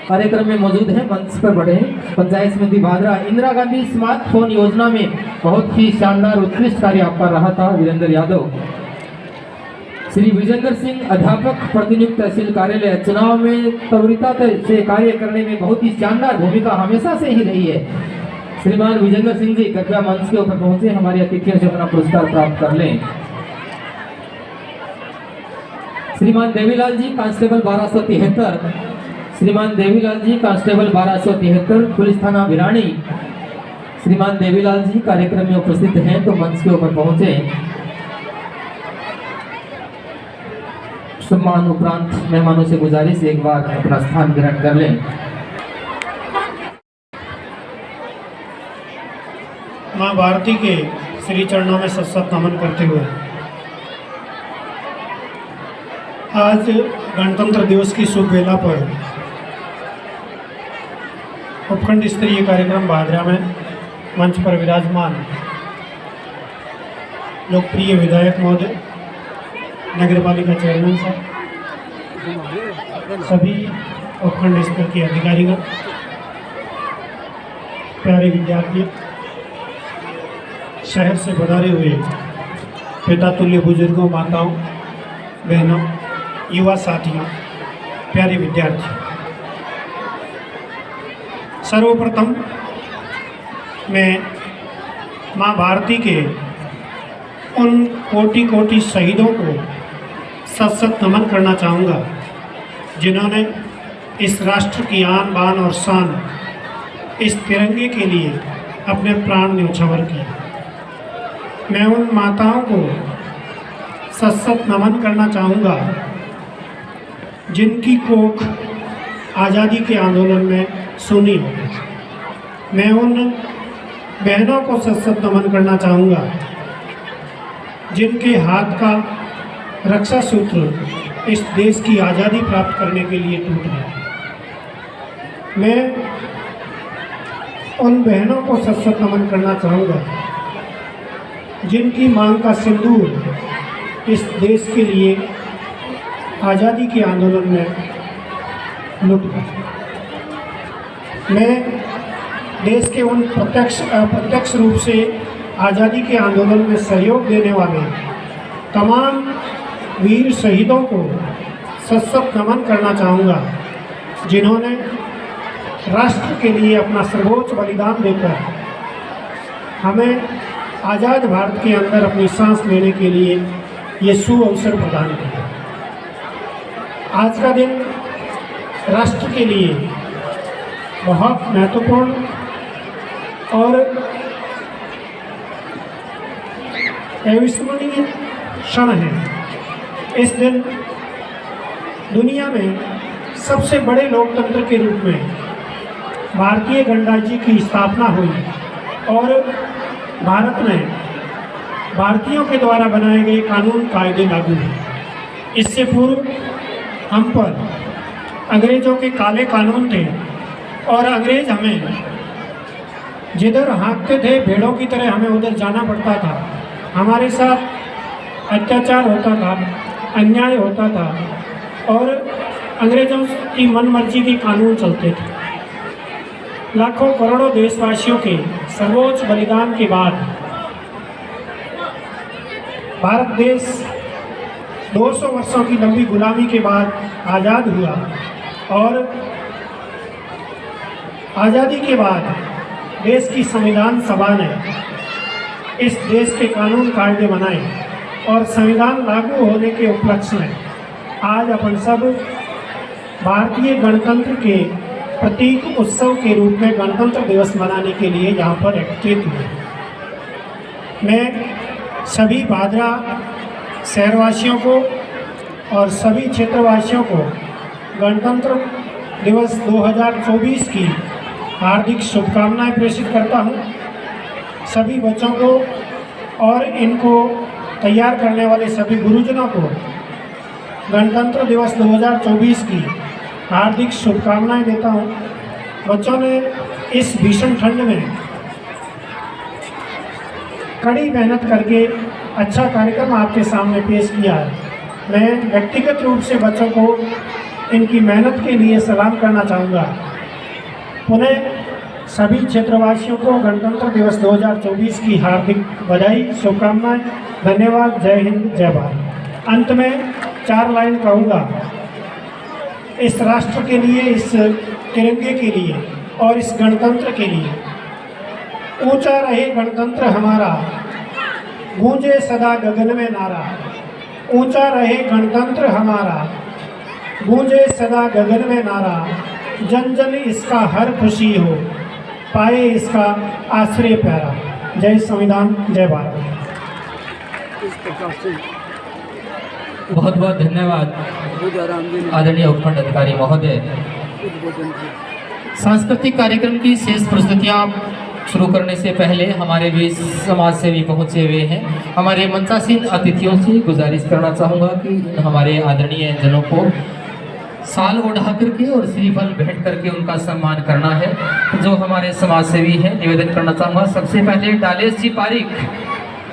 कार्यक्रम में मौजूद है। मंच पर बढ़े। पंचायत समिति भादरा इंदिरा गांधी स्मार्टफोन योजना में बहुत ही शानदार उत्कृष्ट कार्य आपका रहा था वीरेंद्र यादव। श्री विजेंद्र सिंह अध्यापक प्रतिनियुक्त तहसील कार्यालय चुनाव में त्वरिता से कार्य करने में बहुत ही शानदार भूमिका हमेशा से ही रही है। श्रीमान विजेंद्र सिंह जी कृपया मंच के ऊपर पहुंचे, हमारे अतिथियों से अपना पुरस्कार प्राप्त कर लें। श्रीमान देवीलाल जी कांस्टेबल 1273, श्रीमान देवीलाल जी कांस्टेबल 1273 पुलिस थाना भिरानी। श्रीमान देवीलाल जी कार्यक्रम में उपस्थित हैं तो मंच के ऊपर पहुंचे। सम्मान उपरांत मेहमानों से गुजारिश एक बार अपना स्थान ग्रहण कर लें। माँ भारती के श्री चरणों में सत्सत नमन करते हुए आज गणतंत्र दिवस की शुभ वेला पर उपखंड स्तरीय कार्यक्रम भादरा में मंच पर विराजमान लोकप्रिय विधायक महोदय, नगर पालिका चेयरमैन साहब, सभी उपखंड स्तर के अधिकारीगण, प्यारे विद्यार्थी, शहर से पधारे हुए पिता तुल्य बुजुर्गों, माताओं, बहनों, युवा साथियों, प्यारे विद्यार्थी, सर्वप्रथम मैं माँ भारती के उन कोटि कोटि शहीदों को सत सत नमन करना चाहूँगा जिन्होंने इस राष्ट्र की आन बान और शान, इस तिरंगे के लिए अपने प्राण न्यौछावर किए। मैं उन माताओं को सत सत नमन करना चाहूँगा जिनकी कोख आज़ादी के आंदोलन में सुनी हो। मैं उन बहनों को सत सत नमन करना चाहूँगा जिनके हाथ का रक्षा सूत्र इस देश की आज़ादी प्राप्त करने के लिए टूट गया। मैं उन बहनों को सत सत नमन करना चाहूँगा जिनकी मांग का सिंदूर इस देश के लिए आज़ादी के आंदोलन में लुट गया। मैं देश के उन प्रत्यक्ष अप्रत्यक्ष रूप से आज़ादी के आंदोलन में सहयोग देने वाले तमाम वीर शहीदों को सत सत नमन करना चाहूँगा जिन्होंने राष्ट्र के लिए अपना सर्वोच्च बलिदान देकर हमें आज़ाद भारत के अंदर अपनी सांस लेने के लिए ये सुअवसर प्रदान किया। आज का दिन राष्ट्र के लिए बहुत महत्वपूर्ण और अविस्मरणीय क्षण है। इस दिन दुनिया में सबसे बड़े लोकतंत्र के रूप में भारतीय गणराज्य की स्थापना हुई और भारत में भारतीयों के द्वारा बनाए गए कानून कायदे लागू हुए। इससे पूर्व हम पर अंग्रेज़ों के काले कानून थे और अंग्रेज़ हमें जिधर हाँकते थे भेड़ों की तरह हमें उधर जाना पड़ता था। हमारे साथ अत्याचार होता था, अन्याय होता था और अंग्रेज़ों की मनमर्जी के कानून चलते थे। लाखों करोड़ों देशवासियों के सर्वोच्च बलिदान के बाद भारत देश 200 वर्षों की लंबी गुलामी के बाद आज़ाद हुआ और आज़ादी के बाद देश की संविधान सभा ने इस देश के कानून कायदे बनाए और संविधान लागू होने के उपलक्ष्य में आज अपन सब भारतीय गणतंत्र के प्रतीक उत्सव के रूप में गणतंत्र दिवस मनाने के लिए यहाँ पर एकत्रित हुए। मैं सभी भादरा शहरवासियों को और सभी क्षेत्रवासियों को गणतंत्र दिवस 2024 की हार्दिक शुभकामनाएं प्रेषित करता हूँ। सभी बच्चों को और इनको तैयार करने वाले सभी गुरुजनों को गणतंत्र दिवस 2024 की हार्दिक शुभकामनाएं देता हूँ। बच्चों ने इस भीषण ठंड में कड़ी मेहनत करके अच्छा कार्यक्रम आपके सामने पेश किया है। मैं व्यक्तिगत रूप से बच्चों को इनकी मेहनत के लिए सलाम करना चाहूँगा। पुनः सभी क्षेत्रवासियों को गणतंत्र दिवस 2024 की हार्दिक बधाई, शुभकामनाएं। धन्यवाद। जय हिंद, जय भारत। अंत में 4 लाइन कहूँगा। इस राष्ट्र के लिए, इस तिरंगे के लिए और इस गणतंत्र के लिए ऊंचा रहे गणतंत्र हमारा, गूंजे सदा गगन में नारा। ऊंचा रहे गणतंत्र हमारा, गूंजे सदा गगन में नारा। जन जन इसका हर खुशी हो, पाए इसका आश्रय प्यारा। जय संविधान, जय भारत। बहुत बहुत धन्यवाद आदरणीय उपखंड अधिकारी महोदय। सांस्कृतिक कार्यक्रम की शेष प्रस्तुतियाँ शुरू करने से पहले हमारे बीच समाज सेवी पहुँचे हुए हैं। हमारे मंचासीन अतिथियों से गुजारिश करना चाहूँगा कि हमारे आदरणीय जनों को साल ओढ़ा करके और श्रीफल भेंट करके उनका सम्मान करना है। तो जो हमारे समाज सेवी हैं, निवेदन करना चाहूँगा सबसे पहले डालेश जी पारिक,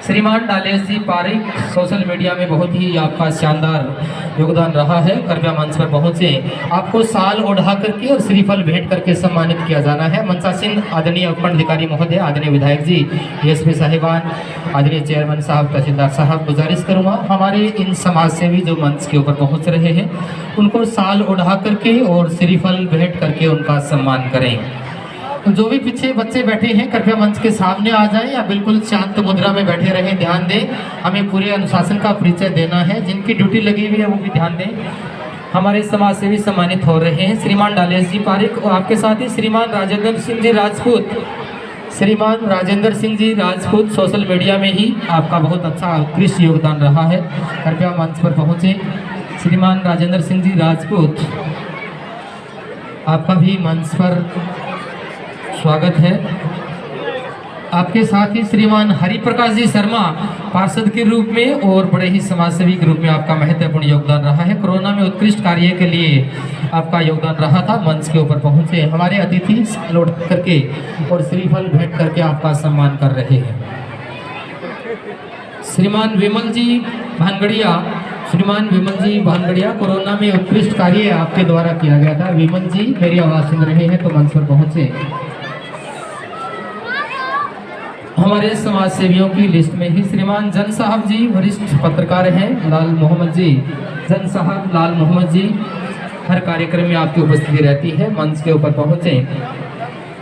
श्रीमान डालेश जी पारिक, सोशल मीडिया में बहुत ही आपका शानदार योगदान रहा है। कृपया मंच पर पहुँचे, आपको साल ओढ़ा करके और श्रीफल भेंट करके सम्मानित किया जाना है। मंचासीन आदरणीय उपखंड अधिकारी महोदय, आदरणीय विधायक जी, डीएसपी साहिबान, आदरणीय चेयरमैन साहब, तहसीलदार साहब, गुजारिश करूँगा हमारे इन समाज सेवी जो मंच के ऊपर पहुँच रहे हैं उनको साल ओढ़ा करके और श्रीफल भेंट करके उनका सम्मान करें। तो जो भी पीछे बच्चे बैठे हैं कृपया मंच के सामने आ जाएं या बिल्कुल शांत मुद्रा में बैठे रहें। ध्यान दें, हमें पूरे अनुशासन का परिचय देना है। जिनकी ड्यूटी लगी हुई है वो भी ध्यान दें। हमारे समाज सेवी सम्मानित हो रहे हैं श्रीमान डालेश जी पारिक और आपके साथ ही श्रीमान राजेंद्र सिंह जी राजपूत। श्रीमान राजेंद्र सिंह जी राजपूत, सोशल मीडिया में ही आपका बहुत अच्छा उत्कृष्ट योगदान रहा है। कृपया मंच पर पहुँचे। श्रीमान राजेंद्र सिंह जी राजपूत, आपका भी मंच पर स्वागत है। आपके साथ ही श्रीमान हरिप्रकाश जी शर्मा, पार्षद के रूप में और बड़े ही समाजसेवी के रूप में आपका महत्वपूर्ण योगदान रहा है। कोरोना में उत्कृष्ट कार्य के लिए आपका योगदान रहा था। मंच के ऊपर पहुंचे हमारे अतिथि लौट करके और श्रीफल भेंट करके आपका सम्मान कर रहे हैं। श्रीमान विमल जी भानगड़िया, श्रीमान विमल जी भानगड़िया, कोरोना में उत्कृष्ट कार्य आपके द्वारा किया गया था। विमल जी मेरी आवाज़ सुन रहे हैं तो मंच पर पहुंचे। हमारे समाज सेवियों की लिस्ट में ही श्रीमान जन साहब जी वरिष्ठ पत्रकार हैं, लाल मोहम्मद जी, जन साहब लाल मोहम्मद जी, हर कार्यक्रम में आपकी उपस्थिति रहती है। मंच के ऊपर पहुंचे।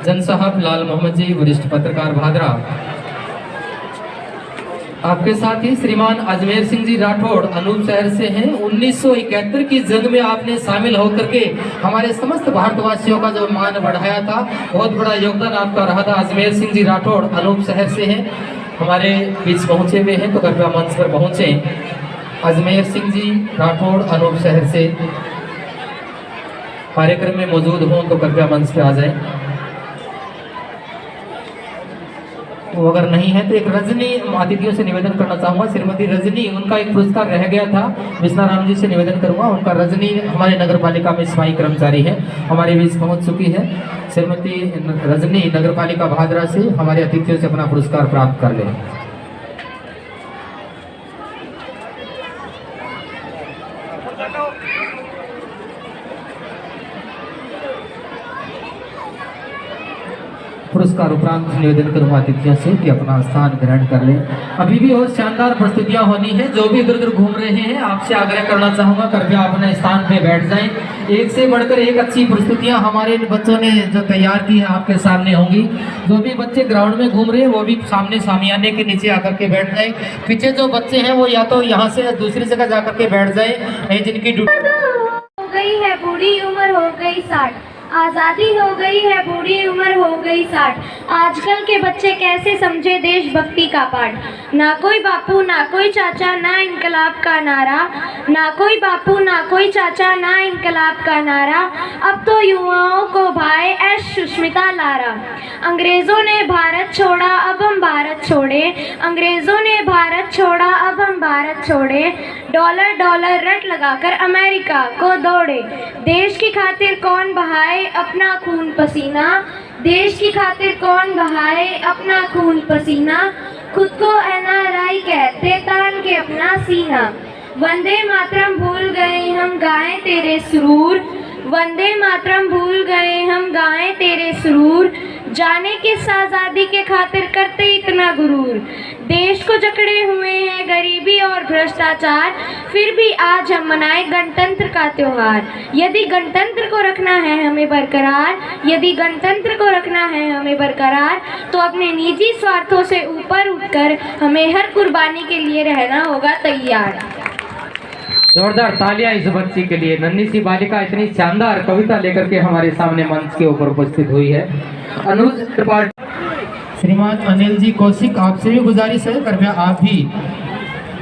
जन साहब लाल मोहम्मद जी वरिष्ठ पत्रकार भादरा। आपके साथ ही श्रीमान अजमेर सिंह जी राठौड़ अनूप शहर से हैं। 1971 की जंग में आपने शामिल होकर के हमारे समस्त भारतवासियों का जो मान बढ़ाया था, बहुत बड़ा योगदान आपका रहा था। अजमेर सिंह जी राठौड़ अनूप शहर से हैं, हमारे बीच पहुंचे हुए हैं तो कृपया मंच पर पहुंचे। अजमेर सिंह जी राठौड़ अनूप शहर से कार्यक्रम में मौजूद हों तो कृपया मंच पर आ जाएं। वो अगर नहीं है तो एक रजनी अतिथियों से निवेदन करना चाहूँगा। श्रीमती रजनी, उनका एक पुरस्कार रह गया था, विष्णाराम जी से निवेदन करूँगा। उनका रजनी हमारे नगर पालिका में सफाई कर्मचारी है, हमारे बीच पहुँच चुकी है। श्रीमती रजनी नगर पालिका भादरा से हमारे अतिथियों से अपना पुरस्कार प्राप्त कर लें। पुरस्कार उपरांत निवेदन करूँगा अतिथियों से कि अपना स्थान ग्रहण कर लें। अभी भी और शानदार प्रस्तुतियां होनी है। जो भी इधर उधर घूम रहे हैं आपसे आग्रह करना चाहूँगा कृपया अपने स्थान पे बैठ जाएं। एक से बढ़कर एक अच्छी प्रस्तुतियां हमारे बच्चों ने जो तैयार की है आपके सामने होंगी। जो भी बच्चे ग्राउंड में घूम रहे हैं वो भी सामने सामियाने के नीचे आकर के बैठ जाए। पीछे जो बच्चे हैं वो या तो यहाँ से दूसरी जगह जाकर के बैठ जाए, नहीं जिनकी हो गई है बूढ़ी उम्र हो गई 60, आज़ादी हो गई है बूढ़ी उम्र हो गई 60। आजकल के बच्चे कैसे समझे देशभक्ति का पाठ। ना कोई बापू ना कोई चाचा ना इनकलाब का नारा, ना कोई बापू ना कोई चाचा ना इनकलाब का नारा। अब तो युवाओं को भाए ऐश सुष्मिता लारा। अंग्रेज़ों ने भारत छोड़ा अब हम भारत छोड़े, अंग्रेज़ों ने भारत छोड़ा अब हम भारत छोड़े। डॉलर डॉलर रट लगाकर अमेरिका को दौड़े। देश की खातिर कौन बहाए अपना खून पसीना, देश की खातिर कौन बहाए अपना खून पसीना। खुद को NRI कहते तान के अपना सीना। वंदे मातरम भूल गए हम गाएं तेरे सुरूर, वंदे मातरम भूल गए हम गाएं तेरे सुरूर। जाने किस आज़ादी के खातिर करते इतना गुरूर। देश को जकड़े हुए हैं गरीबी और भ्रष्टाचार, फिर भी आज हम मनाए गणतंत्र का त्योहार। यदि गणतंत्र को रखना है हमें बरकरार, यदि गणतंत्र को रखना है हमें बरकरार, तो अपने निजी स्वार्थों से ऊपर उठकर हमें हर कुर्बानी के लिए रहना होगा तैयार। जोरदार तालियां इस बच्ची के लिए। नन्ही सी बालिका इतनी शानदार कविता लेकर के हमारे सामने मंच के ऊपर उपस्थित हुई है। अनुज त्रिपाठी, श्रीमान अनिल जी कौशिक, आपसे भी गुजारिश है कृपया आप भी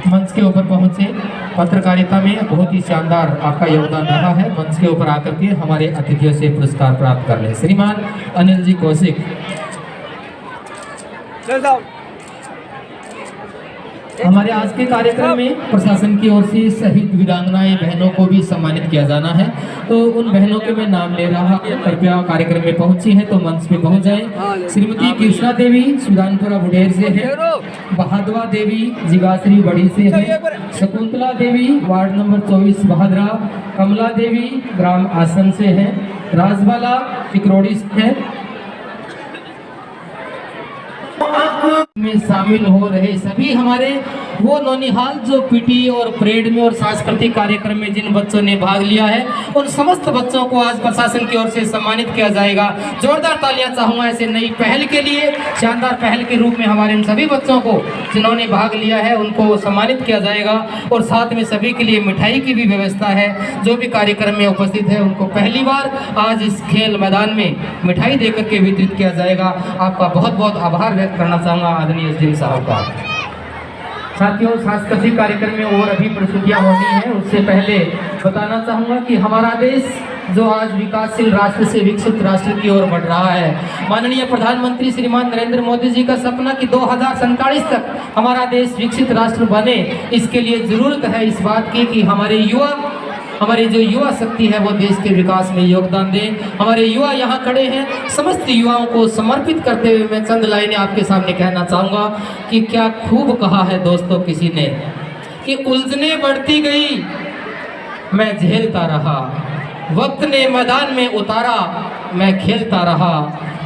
मंच के ऊपर पहुंचे। पत्रकारिता में बहुत ही शानदार आपका योगदान रहा है। मंच के ऊपर आकर के हमारे अतिथियों से पुरस्कार प्राप्त कर लें। श्रीमान अनिल जी कौशिक। हमारे आज के कार्यक्रम में प्रशासन की ओर से शहीद वीरांगनाएं बहनों को भी सम्मानित किया जाना है। तो उन बहनों के मैं नाम ले रहा हूं, कृपया कार्यक्रम में पहुंची हैं तो मंच पे पहुंच जाएं। श्रीमती कृष्णा देवी सुल्तानपुरा बुढ़ेर से है, बहादुआ देवी जिगाश्री बड़ी से है, शकुंतला देवी वार्ड नंबर 24 बहादुरा, कमला देवी ग्राम आसन से है, राजबाला चिकरोड़ी से है। में शामिल हो रहे सभी हमारे वो नौनिहाल जो पीटी और परेड में और सांस्कृतिक कार्यक्रम में जिन बच्चों ने भाग लिया है, उन समस्त बच्चों को आज प्रशासन की ओर से सम्मानित किया जाएगा। जोरदार तालियां चाहूंगा ऐसे नई पहल के लिए, शानदार पहल के रूप में हमारे इन सभी बच्चों को जिन्होंने भाग लिया है उनको सम्मानित किया जाएगा। और साथ में सभी के लिए मिठाई की भी व्यवस्था है। जो भी कार्यक्रम में उपस्थित है उनको पहली बार आज इस खेल मैदान में मिठाई देकर के वितरित किया जाएगा। आपका बहुत बहुत आभार व्यक्त करना चाहूँगा आदरणीय एसडीएम साहब का। साथियों, सांस्कृतिक कार्यक्रम में और अभी प्रस्तुतियां होनी है, उससे पहले बताना चाहूँगा कि हमारा देश जो आज विकासशील राष्ट्र से विकसित राष्ट्र की ओर बढ़ रहा है, माननीय प्रधानमंत्री श्रीमान नरेंद्र मोदी जी का सपना कि 2047 तक हमारा देश विकसित राष्ट्र बने, इसके लिए जरूरत है इस बात की कि हमारी जो युवा शक्ति है वो देश के विकास में योगदान दें। हमारे युवा यहाँ खड़े हैं, समस्त युवाओं को समर्पित करते हुए मैं चंद लाइनें आपके सामने कहना चाहूँगा कि क्या खूब कहा है दोस्तों किसी ने कि उलझने बढ़ती गई मैं झेलता रहा, वक्त ने मैदान में उतारा मैं खेलता रहा,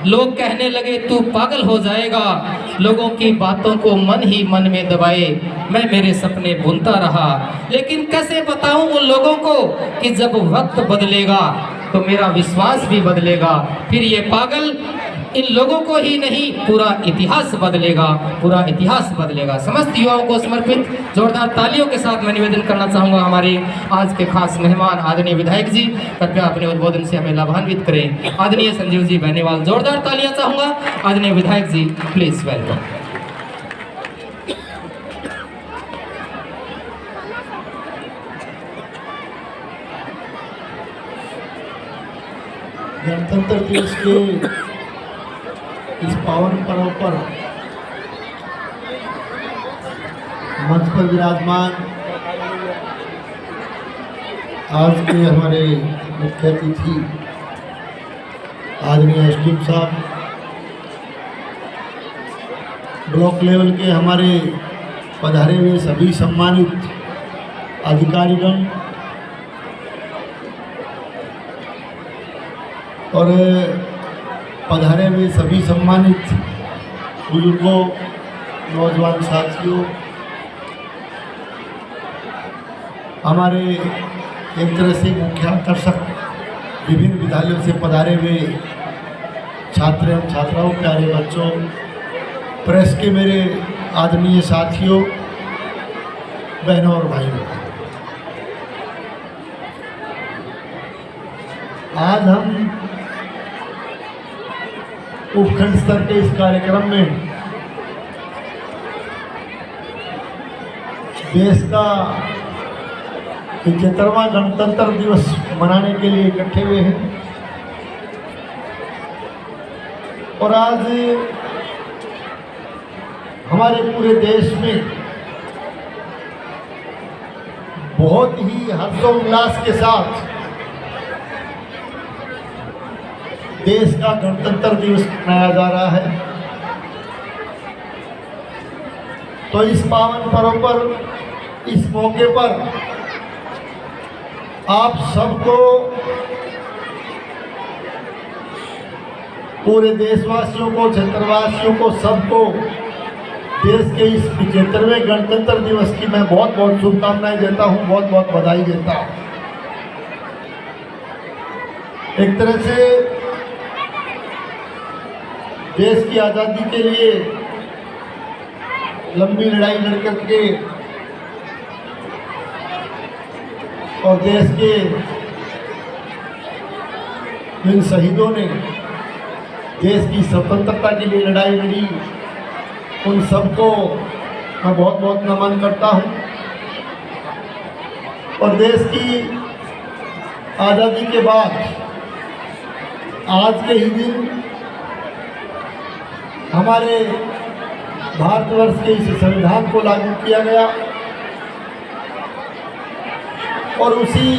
लोग कहने लगे तू पागल हो जाएगा, लोगों की बातों को मन ही मन में दबाए मैं मेरे सपने बुनता रहा। लेकिन कैसे बताऊं उन लोगों को कि जब वक्त बदलेगा तो मेरा विश्वास भी बदलेगा, फिर ये पागल इन लोगों को ही नहीं पूरा इतिहास बदलेगा, पूरा इतिहास बदलेगा। समस्त युवाओं को समर्पित जोरदार तालियों के साथ मैं निवेदन करना चाहूँगा हमारे आज के खास मेहमान आदरणीय विधायक जी कृपया अपने उद्बोधन से हमें लाभान्वित करें। आदरणीय संजीव जी बेनीवाल, जोरदार तालियां चाहूँगा। आदरणीय विधायक जी प्लीज वेलकम। गणतंत्र दिवस के इस पावन पर्व पर मंच पर विराजमान आज के हमारे मुख्य अतिथि आदरणीय एसडीएम साहब, ब्लॉक लेवल के हमारे पधारे हुए सभी सम्मानित अधिकारीगण और पधारे हुए सभी सम्मानित बुजुर्गों, नौजवान साथियों, हमारे एक तरह से मुख्य आकर्षक विभिन्न विद्यालयों से पधारे हुए छात्र एवं छात्राओं, प्यारे बच्चों, प्रेस के मेरे आदरणीय साथियों, बहनों और भाइयों, आज हम उपखंड स्तर के इस कार्यक्रम में देश का 75वां गणतंत्र दिवस मनाने के लिए इकट्ठे हुए हैं। और आज हमारे पूरे देश में बहुत ही हर्षोल्लास के साथ देश का गणतंत्र दिवस मनाया जा रहा है। तो इस पावन पर्व पर, इस मौके पर आप सबको, पूरे देशवासियों को, क्षेत्रवासियों को, सबको देश के इस 75वें गणतंत्र दिवस की मैं बहुत बहुत शुभकामनाएं देता हूं, बहुत बहुत बधाई देता हूं। एक तरह से देश की आज़ादी के लिए लंबी लड़ाई लड़ करके और देश के जिन शहीदों ने देश की स्वतंत्रता के लिए लड़ाई लड़ी, उन सबको मैं बहुत बहुत नमन करता हूं। और देश की आज़ादी के बाद आज के ही दिन हमारे भारतवर्ष के इस संविधान को लागू किया गया और उसी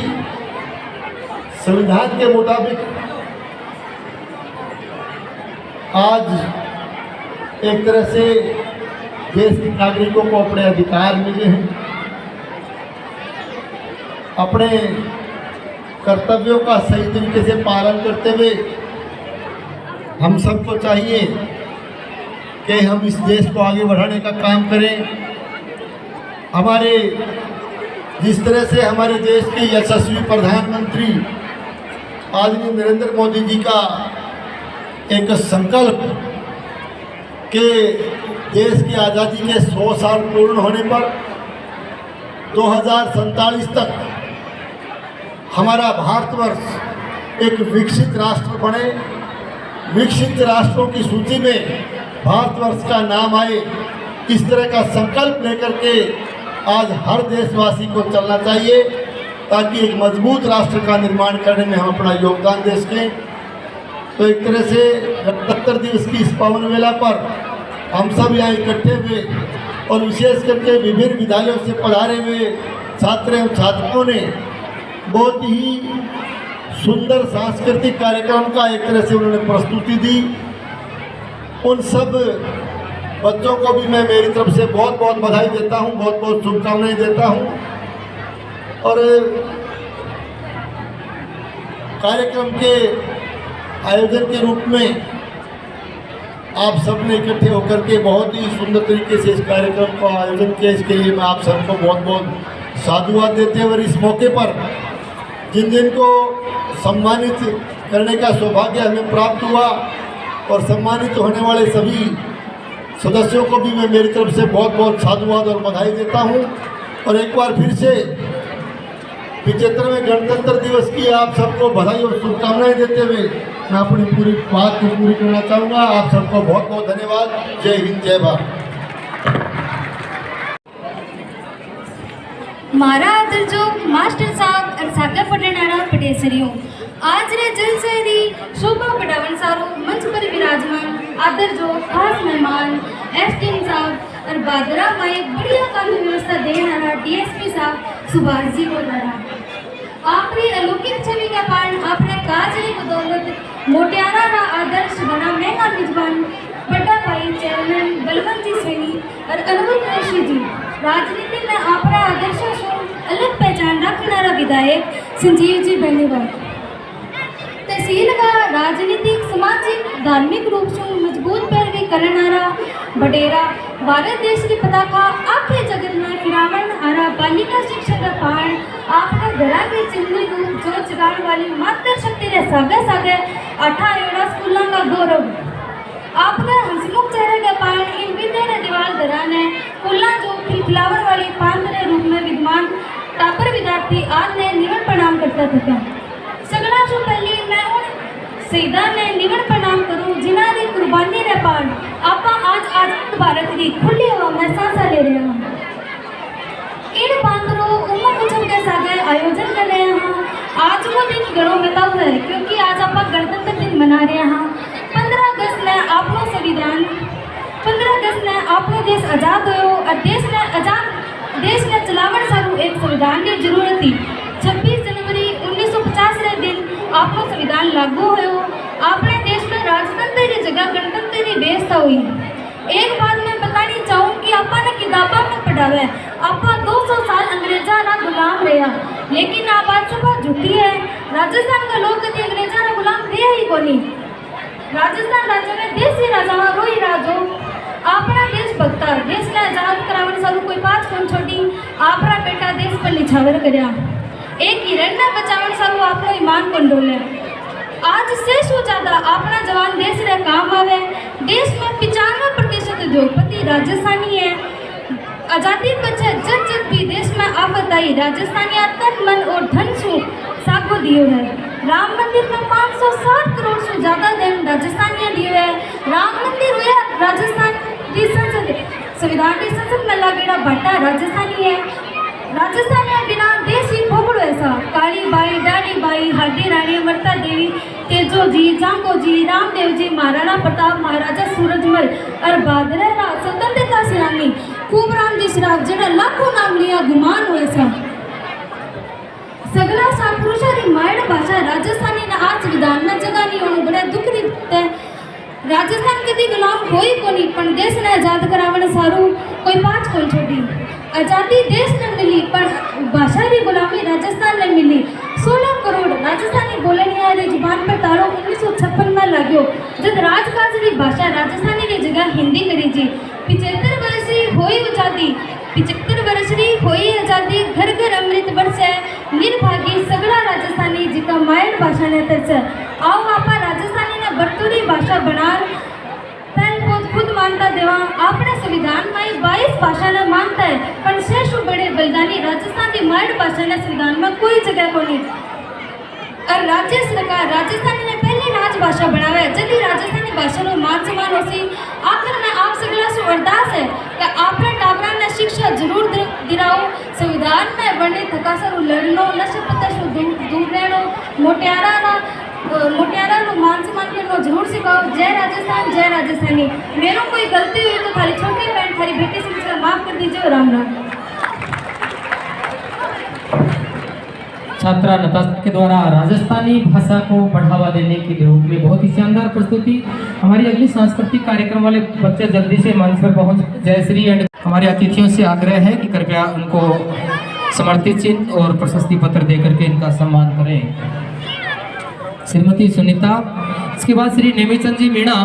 संविधान के मुताबिक आज एक तरह से देश के नागरिकों को अपने अधिकार मिले हैं। अपने कर्तव्यों का सही तरीके से पालन करते हुए हम सबको चाहिए कि हम इस देश को आगे बढ़ाने का काम करें। हमारे जिस तरह से हमारे देश के यशस्वी प्रधानमंत्री आदरणीय नरेंद्र मोदी जी का एक संकल्प कि देश की आज़ादी के 100 साल पूर्ण होने पर 2047 तक हमारा भारतवर्ष एक विकसित राष्ट्र बने, विकसित राष्ट्रों की सूची में भारतवर्ष का नाम आए, इस तरह का संकल्प लेकर के आज हर देशवासी को चलना चाहिए ताकि एक मजबूत राष्ट्र का निर्माण करने में हम अपना योगदान दे सकें। तो एक तरह से गणतंत्र दिवस की इस पावन वेला पर हम सब यहाँ इकट्ठे हुए और विशेष करके विभिन्न विद्यालयों से पधारे हुए छात्र एवं छात्राओं ने बहुत ही सुंदर सांस्कृतिक कार्यक्रम का एक तरह से उन्होंने प्रस्तुति दी। उन सब बच्चों को भी मैं मेरी तरफ से बहुत बहुत बधाई देता हूँ, बहुत बहुत शुभकामनाएं देता हूँ। और कार्यक्रम के आयोजन के रूप में आप सबने इकट्ठे होकर के बहुत ही सुंदर तरीके से इस कार्यक्रम का आयोजन किया, इसके लिए मैं आप सबको बहुत बहुत साधुवाद देते हैं। और इस मौके पर जिन जिन को सम्मानित करने का सौभाग्य हमें प्राप्त हुआ और सम्मानित होने वाले सभी सदस्यों को भी मैं मेरी तरफ से बहुत बहुत साधुवाद और बधाई देता हूं। और एक बार फिर से 75वें गणतंत्र दिवस की आप सबको बधाई और शुभकामनाएं देते हुए मैं अपनी पूरी बात को पूरी करना चाहूँगा। आप सबको बहुत बहुत धन्यवाद। जय हिंद, जय भारत। मारा आदर जो मास्टर साहब और सागा पटनारा पटेसरियों आज रे जलसेरी शोभा पटावन सारो मंच पर विराजमान आदर जो खास मेहमान एसटीएम साहब और बादरा माए बढ़िया कानून व्यवस्था देने वाला डीएसपी साहब सुभाष जी बोल रहा आपने अलौकिक छवि का पालन आपने काज की बदौलत मोटियारा का आदर्श बना महंगा मेजबान बड़ा भाई चेयरमैन बलवंत जी सैनी और अनुभव ऋषि जी राजनीति में आपरा आदर्शों से अलग पहचान रखनारा विधायक संजीव जी बेनीवाल तहसील का राजनीतिक सामाजिक धार्मिक रूप से मजबूत पैरवी करनारा बडेरा भारत देश की पताका आखे जगत में फिरावन आरा बालिका शिक्षा का पान आपका घरा के चिन्ह रूप जो जगाने वाली मातृशक्ति रे सागे सागे 18 स्कूलों का गौरव आपका हंसमुख चेहरे के पान इन विद्या दीवार घराने कुल्ला जो खिलावन वाली पांतरे रूप में विद्वान टापर विद्यार्थी आज ने निवण प्रणाम करता था। सगला जो पहले मैं उन शहीदा ने निवण प्रणाम करूं जिन्हां दी कुर्बानी रे पान आपा आज आजाद भारत की खुली हवा में सांसा ले रहे हैं। इन पांतरों उम्र कुचल के सागे आयोजन कर रहे हैं। आज वो दिन घरों में तब है क्योंकि आज आप गणतंत्र दिन मना रहे हैं। 15 अगस्त ने आपनो संविधान 15 अगस्त ने आपनो देश आजाद हो और देश ने चलावन सारू एक संविधान की जरूरत थी। 26 जनवरी 1950 रे दिन आपनो संविधान लागू हो अपने देश में राजतंत्र की जगह गणतंत्र की व्यवस्था हुई। एक बात मैं बतानी चाहूँ कि आपा ने किताबा में पढ़ावे आपा 200 साल अंग्रेजा ना गुलाम रहा लेकिन आप आज सुबह झूठी है। राजस्थान का लोग कभी अंग्रेजा ना गुलाम रहे ही कोनी। राजस्थान राज्य में देसी राजा रोही राजो अपना देश भक्ता देश ने आजाद करावन सारू कोई पाँच कौन छोटी आपरा बेटा देश पर निछावर करया एक हिरण ने बचावन सारू आपनो ईमान को डोले। आज से ज्यादा अपना जवान देश रे काम आवे। देश में 95% उद्योगपति राजस्थानी है। आजादी पछे जब भी देश में आफत आई राजस्थानी तन मन और धन सु सागो दियो है। राम मंदिर में 560 करोड़ से ज्यादा धन राजस्थानी दियो है। राम मंदिर हुआ राजस्थान की संसद संविधान की संसद में लगेड़ा भट्टा राजस्थानी है। राजस्थान में बिना देश ही खोपड़ो है ऐसा काली बाई, डाली बाई, हादी रानी, अमृता देवी, तेजो जी, जांगो जी, रामदेव जी, महाराणा प्रताप, महाराजा सूरजमल और बादरे राज स्वतंत्रता सेनानी खूबराम जी श्राफ जिन्हें लाखों नाम लिया गुमान हुए सा सगला सा पुरुषारी मायड़ भाषा राजस्थानी ने आज विधान में जगह नहीं होने बड़े दुख रीते राजस्थान कदी गुलाम होई कोनी पण देश ने आजाद करावण सारू कोई पांच कोन छोड़ी आजादी देश ने मिली पर भाषा री गुलामी राजस्थान ने मिली 16 करोड़ राजस्थानी बोलने वाली जुबान पर तारो 1956 में लाग्यो जब राजकाज री भाषा राजस्थानी री जगह हिंदी करी जी 75 वर्ष होई आजादी 75 वर्ष री होई आजादी घर घर अमृत बरसे निर्भागी सगड़ा राजस्थानी जिका मायड़ भाषा ने तरस आओ आपा राजस्थानी ने बरतुरी भाषा बना खुद मानता देवा अपने संविधान में 22 भाषा ने मानता है पर शेष बड़े बलिदानी राजस्थान की मायड़ भाषा ने संविधान में कोई जगह को नहीं और राज्य सरकार राजस्थानी ने पहली राजभाषा बनावे जल्दी राजस्थानी भाषा नो मान सम्मान होसी आखिर में आप सगला से अरदास है कि आपने टाबरा ने शिक्षा जरूर दिलाओ संविधान में वर्णित थकासर लड़नो नशे पत्ते से दूर रहनो मोटियारा नो मान सम्मान करनो जरूर सिखाओ। जय राजस्थानी। मेरे कोई गलती हुई तो थारी छोटी बहन थारी बेटी से मुझे माफ कर दीजिए। राम राम। छात्रा नताशा के द्वारा राजस्थानी भाषा को बढ़ावा देने के रूप में बहुत ही शानदार प्रस्तुति। हमारी अगली सांस्कृतिक कार्यक्रम वाले बच्चे जल्दी से मंच पर पहुंच। जयश्री एंड हमारे अतिथियों से आग्रह है कि कृपया उनको समर्थित चिन्ह और प्रशस्ति पत्र देकर के इनका सम्मान करें। श्रीमती सुनीता, इसके बाद श्री नेमीचंद जी मीणा,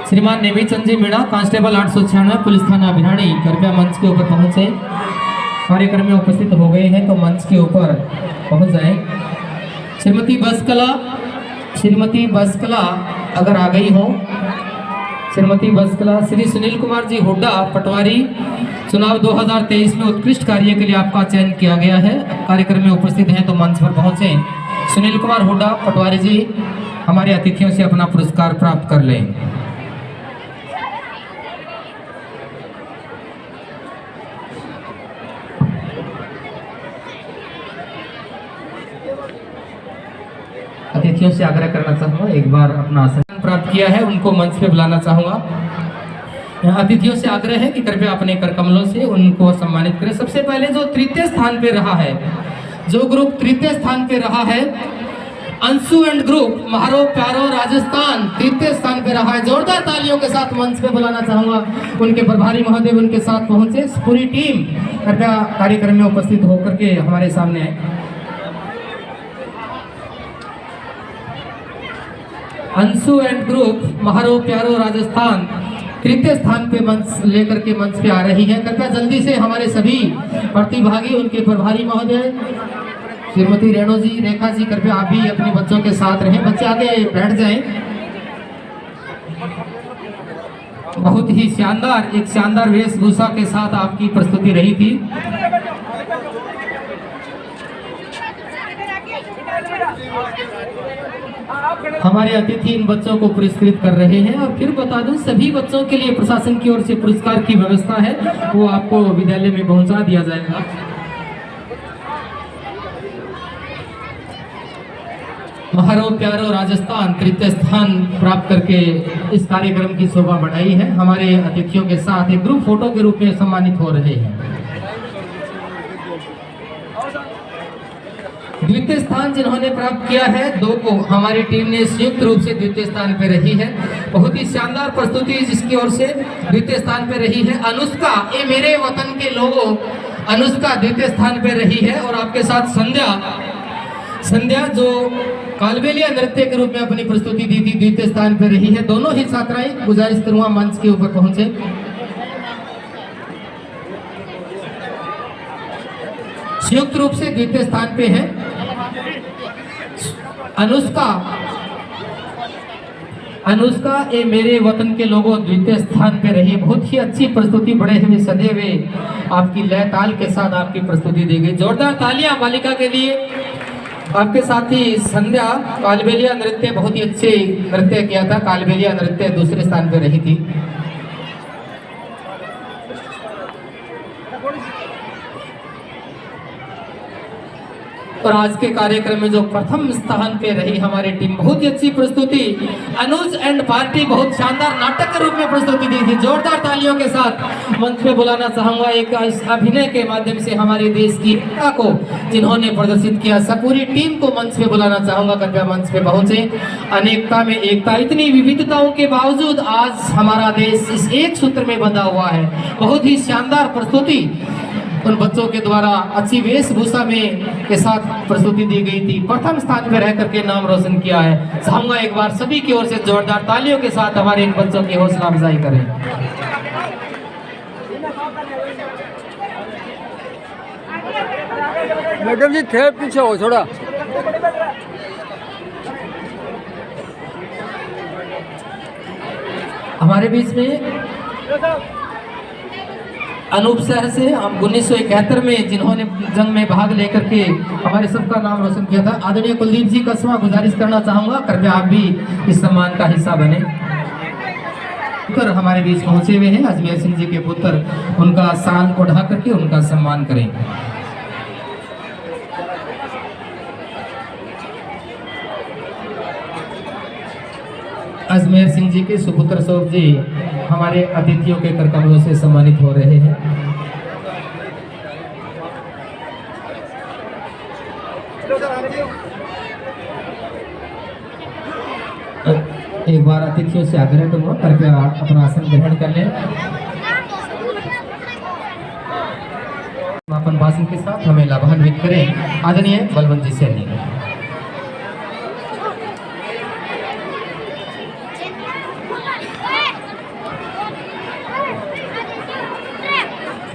श्रीमान नेमीचंद जी मीणा, कांस्टेबल 896 पुलिस थाना भिराड़ी, कृपया मंच के ऊपर पहुंचे। कार्यक्रम में उपस्थित हो गए हैं तो मंच के ऊपर पहुंच जाए। श्रीमती बसकला अगर आ गई हो, श्रीमती बसकला। श्री सुनील कुमार जी हुड्डा, पटवारी, चुनाव 2023 में उत्कृष्ट कार्य के लिए आपका चयन किया गया है। कार्यक्रम में उपस्थित हैं तो मंच पर पहुंचे। सुनील कुमार हुड्डा, पटवारी जी, हमारे अतिथियों से अपना पुरस्कार प्राप्त कर लें। अतिथियों से आग्रह करना चाहूँगा, एक बार अपना आसन प्राप्त किया है उनको मंच पे बुलाना चाहूँगा। अतिथियों से आग्रह है कि कृपया अपने कर कमलों से उनको सम्मानित करें। सबसे पहले जो तृतीय स्थान पे रहा है, जो ग्रुप तृतीय स्थान पे रहा है, अंशु एंड ग्रुप महारो प्यारो राजस्थान तृतीय स्थान पे रहा है। जोरदार तालियों के साथ मंच पे बुलाना चाहूँगा। उनके प्रभारी महोदय उनके साथ पहुँचे। पूरी टीम कृपया कार्यक्रम में उपस्थित होकर के हमारे सामने आए। अंशु एंड ग्रुप महारो प्यारो राजस्थान तृतीय स्थान पे मंच लेकर के मंच पे आ रही है। कृपया जल्दी से हमारे सभी प्रतिभागी, उनके प्रभारी महोदय श्रीमती रेणु जी, रेखा जी, कृपया आप भी अपने बच्चों के साथ रहें। बच्चे आगे बैठ जाएं। बहुत ही शानदार, एक शानदार वेशभूषा के साथ आपकी प्रस्तुति रही थी। हमारे अतिथि इन बच्चों को पुरस्कृत कर रहे हैं। और फिर बता दूं, सभी बच्चों के लिए प्रशासन की ओर से पुरस्कार की व्यवस्था है, वो आपको विद्यालय में पहुंचा दिया जाएगा। महारो प्यारो राजस्थान तृतीय स्थान प्राप्त करके इस कार्यक्रम की शोभा बढ़ाई है। हमारे अतिथियों के साथ एक ग्रुप फोटो के रूप में सम्मानित हो रहे हैं। द्वितीय स्थान जिन्होंने प्राप्त किया है, 2 को हमारी टीम ने संयुक्त रूप से द्वितीय स्थान पे रही है। बहुत ही शानदार प्रस्तुति जिसकी ओर से द्वितीय स्थान पे रही है। अनुष्का, ये मेरे वतन के लोगों, अनुष्का द्वितीय स्थान पे रही है। और आपके साथ संध्या जो कालबेलिया नृत्य के रूप में अपनी प्रस्तुति दी थी, द्वितीय स्थान पे रही है। दोनों ही छात्राएं, गुजारिश करूंगा मंच के ऊपर पहुंचे। संयुक्त रूप से द्वितीय स्थान पे है। अनुष्का ये मेरे वतन के लोगों द्वितीय स्थान पे रही। बहुत ही अच्छी प्रस्तुति, बड़े हुए सजे हुए आपकी लय ताल के साथ आपकी प्रस्तुति दी गई। जोरदार तालियां बालिका के लिए। आपके साथ ही संध्या कालबेलिया नृत्य, बहुत ही अच्छे नृत्य किया था। कालबेलिया नृत्य दूसरे स्थान पे रही थी। और आज के कार्यक्रम में जो प्रथम स्थान पे रही हमारी टीम, बहुत ही अच्छी प्रस्तुति। अनुज एंड पार्टी बहुत शानदार नाटक के रूप में प्रस्तुति दी थी। जोरदार तालियों के साथ मंच पे बुलाना चाहूंगा एक इस अभिनय के माध्यम से हमारे देश की एकता को जिन्होंने प्रदर्शित किया, सब पूरी टीम को मंच पे बुलाना चाहूंगा। कृपया मंच पे पहुंचे। अनेकता में एकता, इतनी विविधताओं के बावजूद आज हमारा देश इस एक सूत्र में बंधा हुआ है। बहुत ही शानदार प्रस्तुति उन बच्चों के द्वारा अच्छी वेशभूषा में के साथ प्रस्तुति दी गई थी। प्रथम स्थान पर रह करके नाम रोशन किया है। चाहूंगा एक बार सभी की ओर से जोरदार तालियों के साथ हमारे इन बच्चों की हौसला अफजाई करें। मैडम जी थे पीछे हो थोड़ा। हमारे बीच में अनूप शहर से हम 1971 में जिन्होंने जंग में भाग लेकर के हमारे सबका नाम रोशन किया था, आदरणीय कुलदीप जी कसमा गुजारिश करना चाहूंगा कृपया आप भी इस सम्मान का हिस्सा बने। पुत्र हमारे बीच पहुंचे हुए हैं, अजमेर सिंह जी के पुत्र, उनका शान को ढा करके उनका सम्मान करें। अजमेर सिंह जी के सुपुत्र स्वरूप जी हमारे अतिथियों के कर कमलों से सम्मानित हो रहे हैं। एक बार अतिथियों से आग्रह करूंगा कृपया अपना आसन ग्रहण कर लें। समापन भाषण के साथ हमें लाभान्वित करें आदरणीय बलवंत जी सैनी।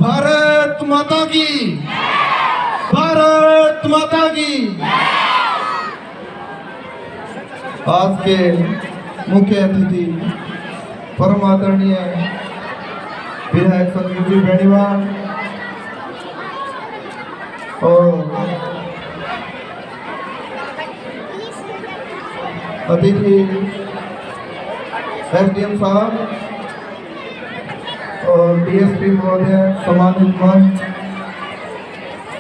भारत माता की, भारत माता की। आज के मुख्य अतिथि परम आदरणीय विधायक संजू जी बेनीवाल और अतिथि एसडीएम साहब और डीएसपी महोदय, सम्मानित मंच।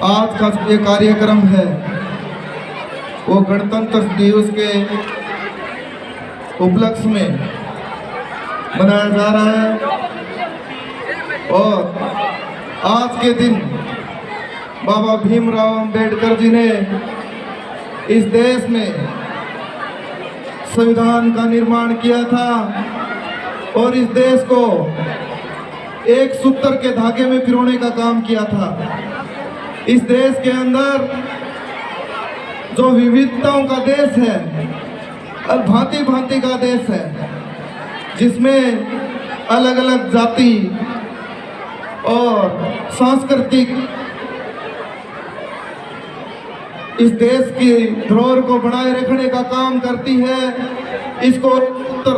आज का ये कार्यक्रम है वो गणतंत्र दिवस के उपलक्ष्य में मनाया जा रहा है और आज के दिन बाबा भीमराव अंबेडकर जी ने इस देश में संविधान का निर्माण किया था और इस देश को एक सूत्र के धागे में पिरोने का काम किया था। इस देश के अंदर जो विविधताओं का देश है और भांति भांति का देश है, जिसमें अलग अलग जाति और सांस्कृतिक इस देश की धरोहर को बनाए रखने का काम करती है। इसको सूत्र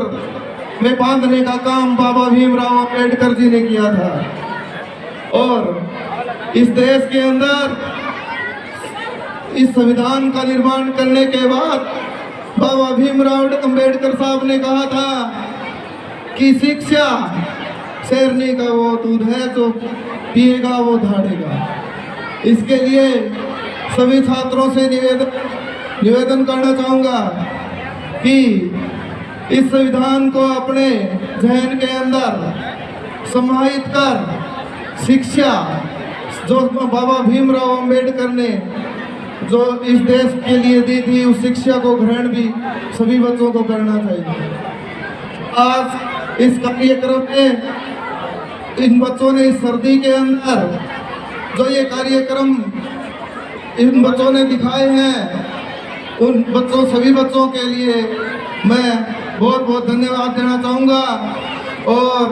में बांधने का काम बाबा भीमराव अंबेडकर जी ने किया था और इस देश के अंदर इस संविधान का निर्माण करने के बाद बाबा भीमराव अंबेडकर साहब ने कहा था कि शिक्षा शेरनी का वो दूध है जो पिएगा वो धाड़ेगा। इसके लिए सभी छात्रों से निवेदन करना चाहूँगा कि इस संविधान को अपने जहन के अंदर समाहित कर शिक्षा जो बाबा भीमराव अंबेडकर ने जो इस देश के लिए दी थी, उस शिक्षा को ग्रहण भी सभी बच्चों को करना चाहिए। आज इस कार्यक्रम में इन बच्चों ने इस सर्दी के अंदर जो ये कार्यक्रम इन बच्चों ने दिखाए हैं, उन बच्चों सभी बच्चों के लिए मैं बहुत बहुत धन्यवाद देना चाहूँगा और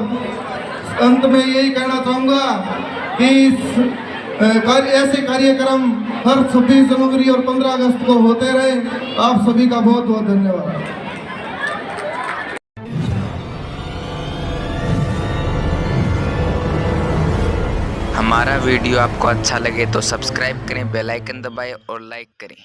अंत में यही कहना चाहूँगा कि ऐसे कार्यक्रम हर 26 जनवरी और 15 अगस्त को होते रहे। आप सभी का बहुत बहुत धन्यवाद। हमारा वीडियो आपको अच्छा लगे तो सब्सक्राइब करें, बेल आइकन दबाएं और लाइक करें।